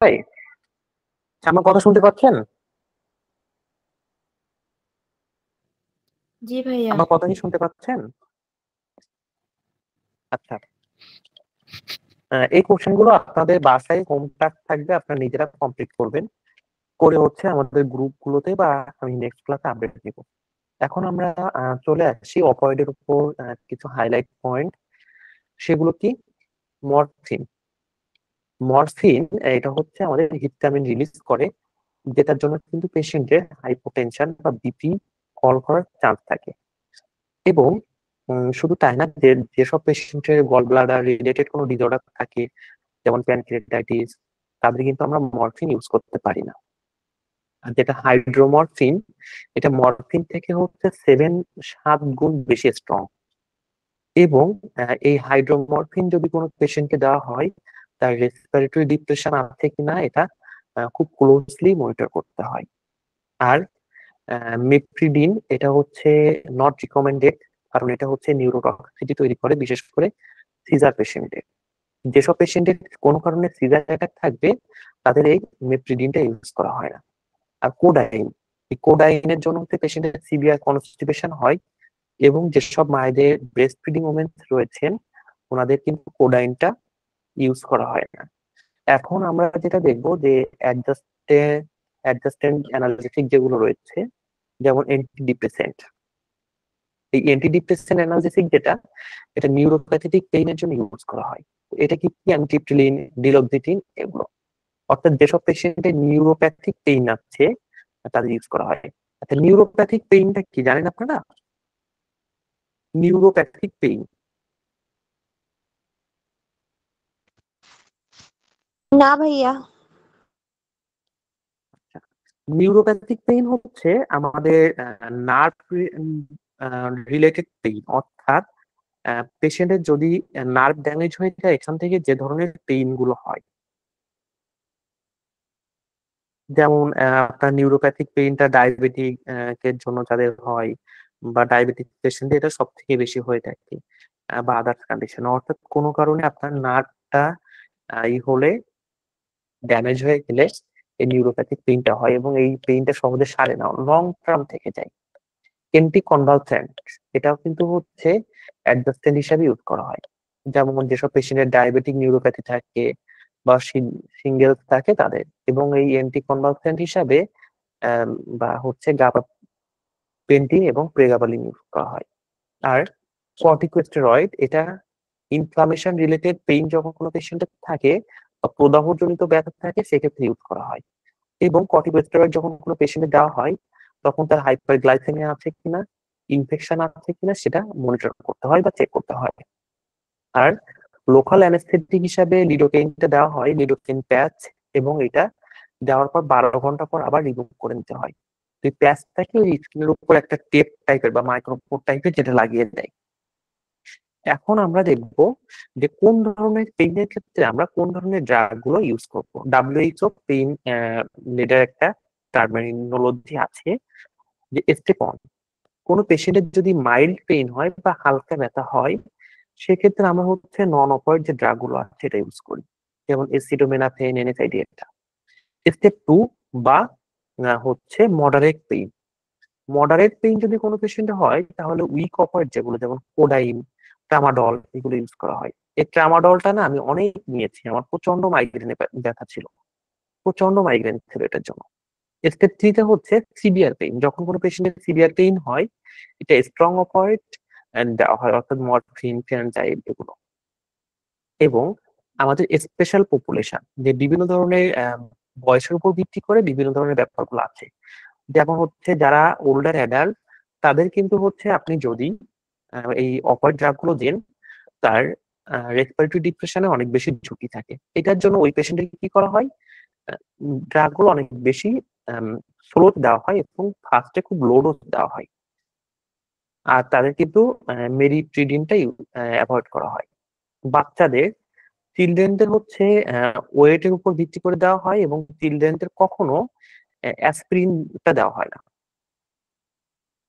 ভাই, আমার কথা শুনতে পাচ্ছেন? জি ভাইয়া। আমার কথা কি শুনতে পাচ্ছেন? আচ্ছা, এই কোশ্চেন গুলো আপনাদের বাসায় হোম টাস্ক থাকবে, আপনারা নিজেরা কমপ্লিট করবেন, করে হচ্ছে আমাদের গ্রুপ গুলোতে বা আমি নেক্সট ক্লাসে আপডেট দিব। এখন আমরা চলে আসছি অপয়েডের উপর কিছু হাইলাইট পয়েন্ট। সেগুলো কি? মরফিন। মরফিন এটা হচ্ছে আমাদের হিস্টামিন রিলিজ করে, যেটার জন্য কিন্তু পেশেন্টের হাইপোটেনশন বা বিপি কল করার চান্স থাকে। এবং শুধু তাই না, যেসব পেশেন্টের গল ব্লাডার রিলেটেড কোনো ডিসঅর্ডার থাকে, যেমন প্যানক্রিয়াটাইটিস, তাদের কিন্তু আমরা মরফিন ইউজ করতে পারি না। আর যেটা হাইড্রোমরফিন, এটা মরফিন থেকে হচ্ছে 7 গুণ বেশি স্ট্রং। এবং এই হাইড্রোমরফিন যদি কোনো পেশেন্টকে দেওয়া হয়, তার রেসপিরেটরি ডিপ্রেশন আছে কিনা এটা খুব ক্লোজলি মনিটর করতে হয়। আর মেপ্রিডিন এটা হচ্ছে নট রিকমেন্ডেড, কারণ এটা হচ্ছে নিউরোটক্সিটি তৈরি করে, বিশেষ করে সিজার পেশেন্টের। যেসব পেশেন্টের কোনো কারণে সিজার অ্যাটাক থাকবে, তাদের এই মেপ্রিডিনটা ইউজ করা হয় না। আর কোডাইন, এই কোডাইনের জন্য হচ্ছে পেশেন্টের সিভিয়ার কনস্টিপেশন হয়, এবং যেসব মায়েদের ব্রেস্ট ফিডিং ওমেন্স রয়েছেন, ওনাদের কিন্তু কোডাইনটা ইউজ করা হয় না। এখন আমরা যেটা দেখবো যে অ্যাডজাস্টেন্ট অ্যানালজেসিক যেগুলো রয়েছে, যেমন অ্যান্টিডিপ্রেসেন্ট। এই অ্যান্টিডিপ্রেসেন্ট অ্যানালজেসিক যেটা, এটা নিউরোপ্যাথেটিক পেইনের জন্য ইউজ করা হয়। এটা কি? অ্যান্টিপ্রিলিন, ডিলক্সিটিন, এগুলো। অর্থাৎ যেসব পেশেন্টের নিউরোপ্যাথিক পেইন আছে, তাদের ইউজ করা হয়। আচ্ছা, নিউরোপ্যাথিক পেইনটা কি জানেন আপনারা? নিউরোপ্যাথিক পেইন, না ভাইয়া। নিউরোপ্যাথিক পেইন হচ্ছে আমাদের নার্ভ রিলেটেড পেইন। অর্থাৎ পেশেন্টের যদি নার্ভ ড্যামেজ হয়ে যায়, এখান থেকে যে ধরনের পেইন গুলো হয়, যেমন আপনার নিউরোপ্যাথিক পেইনটা ডায়াবেটিক এর জন্য যাদের হয়, বা ডায়াবেটিক পেশেন্ট এটা সব থেকে বেশি হয়ে থাকে, বা আদার্স কন্ডিশন। অর্থাৎ কোনো কারণে আপনার নার্ভটা ই হলে, ড্যামেজ হয়ে গেলে এই নিউরোপ্যাথিক পেইনটা হয়, এবং এই পেইনটা সহজে সারে না, লং টার্ম থেকে যায়। অ্যান্টিকনভালসেন্ট এটাও কিন্তু হচ্ছে অ্যাডজাস্টেন্ট হিসাবে ইউজ করা হয়। যেমন যেসব পেশেন্টের ডায়াবেটিক নিউরোপ্যাথি থাকে বা সিঙ্গেলস থাকে তাদের, এবং এই অ্যান্টিকনভালসেন্ট হিসাবে বা হচ্ছে গাবাপেন্টিন এবং প্রেগাবালিন ইউজ করা হয়। আর কর্টিকোস্টেরয়েড, এটা ইনফ্লামেশন রিলেটেড পেইন যখন কোনো পেশেন্টের থাকে বা প্রদাহজনিত ব্যথা থাকে, সেক্ষেত্রে ইউজ করা হয়। এবং কর্টিকোস্টেরয়েড যখন কোনো পেশেন্টের দেওয়া হয়, তখন তার হাইপারগ্লাইসেমিয়া আছে কিনা, ইনফেকশন আছে কিনা, সেটা মনিটর করতে হয় বা চেক করতে হয়। আর লোকাল অ্যানেস্থেটিক হিসাবে লিডোকেইনটা দেওয়া হয়, লিডোকেইন প্যাচ, এবং এটা দেওয়ার পর 12 ঘন্টা পর আবার রিমুভ করে নিতে হয়। তো এই প্যাচটাকে ওই স্কিনের উপর একটা টেপ টাইপের বা মাইক্রোপোর টাইপের যেটা লাগিয়ে দেয়। এখন আমরা দেখব যে কোন ধরনের পেইনের ক্ষেত্রে আমরা কোন ধরনের ড্রাগ গুলো ইউজ করবো। WHO পেইন লিডার একটা টার্মিনোলজি আছে, যে স্টেপ অন। কোনো পেশেন্টের যদি মাইল্ড পেইন হয় বা হালকা ব্যথা হয়, সেক্ষেত্রে আমরা হচ্ছে নন অপয়েড যে ড্রাগ গুলো আছে সেটা ইউজ করি, যেমন এসিডোমেনাফেন, NSAID। একটা স্টেপ 2 বা হচ্ছে মডারেট পেইন। মডারেট পেইন যদি কোনো পেশেন্ট হয়, তাহলে উইক অপয়েড যেগুলো, যেমন কোডাইন, ট্রামাডল, এগুলো ইউজ করা হয়। এই ট্রামাডলটা না আমি অনেক নিয়েছি, আমার প্রচন্ড মাইগ্রেনে ব্যথা ছিল, প্রচন্ড মাইগ্রেন ছিল এটার জন্য। স্টেপ 3 তে হচ্ছে সিভিয়ার পেইন। যখন কোনো পেশেন্টের সিভিয়ার পেইন হয়, এটা স্ট্রং অপয়েড দেওয়া হয়, অর্থাৎ মরফিন, ফেনজাইড, এগুলো। এবং আমাদের স্পেশাল পপুলেশন, যে বিভিন্ন ধরনের বয়সের উপর ভিত্তি করে বিভিন্ন ধরনের ব্যাপারগুলো আছে। যেমন হচ্ছে যারা ওল্ডার অ্যাডাল্ট, তাদের কিন্তু হচ্ছে আপনি যদি এই অপয়েড ড্রাগ গুলো দেন, তার রেসপিরেটরি ডিপ্রেশনে অনেক বেশি ঝুঁকি থাকে। এটার জন্য ওই পেশেন্টের কি করা হয়, ড্রাগ গুলো অনেক বেশি স্লো দেওয়া হয়, এবং ফার্স্টে খুব লো ডোজ দেওয়া হয়। আর তাদের কিন্তু মেরিট্রিডিনটা অ্যাভয়েড করা হয়। বাচ্চাদের, চিলড্রেনদের হচ্ছে ওয়েটের উপর ভিত্তি করে দেওয়া হয়, এবং চিলড্রেনদের কখনো অ্যাসপিরিনটা দেওয়া হয় না।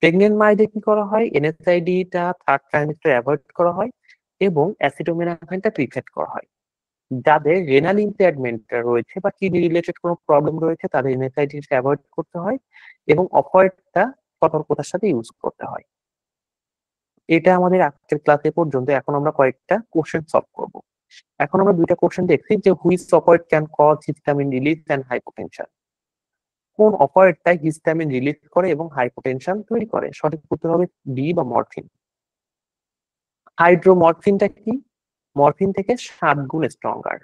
প্রেগনেন্ট মায়েদের কি করা হয়, NSAID টা থার্ড ট্রাইমেস্টার অ্যাভয়েড করা হয়, এবং অ্যাসিডোমেনাফেনটা প্রিফেক্ট করা হয়। যাদের রেনাল ইমপ্যারমেন্ট রয়েছে বা কিডনি রিলেটেড কোনো প্রবলেম রয়েছে তাদের এনএসআইটিস অ্যাভয়েড করতে হয় এবং অপয়েডটা সতর্কতার সাথে ইউজ করতে হয়। এটা আমাদের আজকের ক্লাসে পর্যন্ত। এখন আমরা কয়েকটা কোশ্চেন সলভ করব। এখন আমরা দুইটা কোশ্চেন দেখছি যে which opioid can cause histamine release and hypotension. কোন অপয়েডটাই হিস্টামিন রিলিজ করে এবং হাইপোটেনশন তৈরি করে? সঠিক উত্তর হবে ডি বা মরফিন। হাইড্রোমরফিনটা কি? মরফিন থেকে 7 গুণ stronger.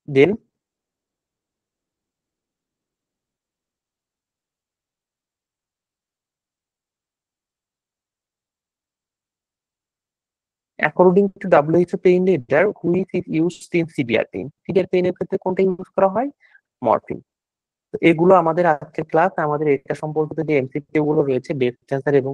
Then according to WHO pain leader, which is used in severe pain. Severe পেইনের ক্ষেত্রে কোনটা ইউজ করা হয়? মরফিন। তো এগুলো আমাদের আজকের ক্লাস। আমাদের এটা সম্পর্কিত যে এমসিকিউ গুলো রয়েছে, বেস্ট অ্যান্সার এবং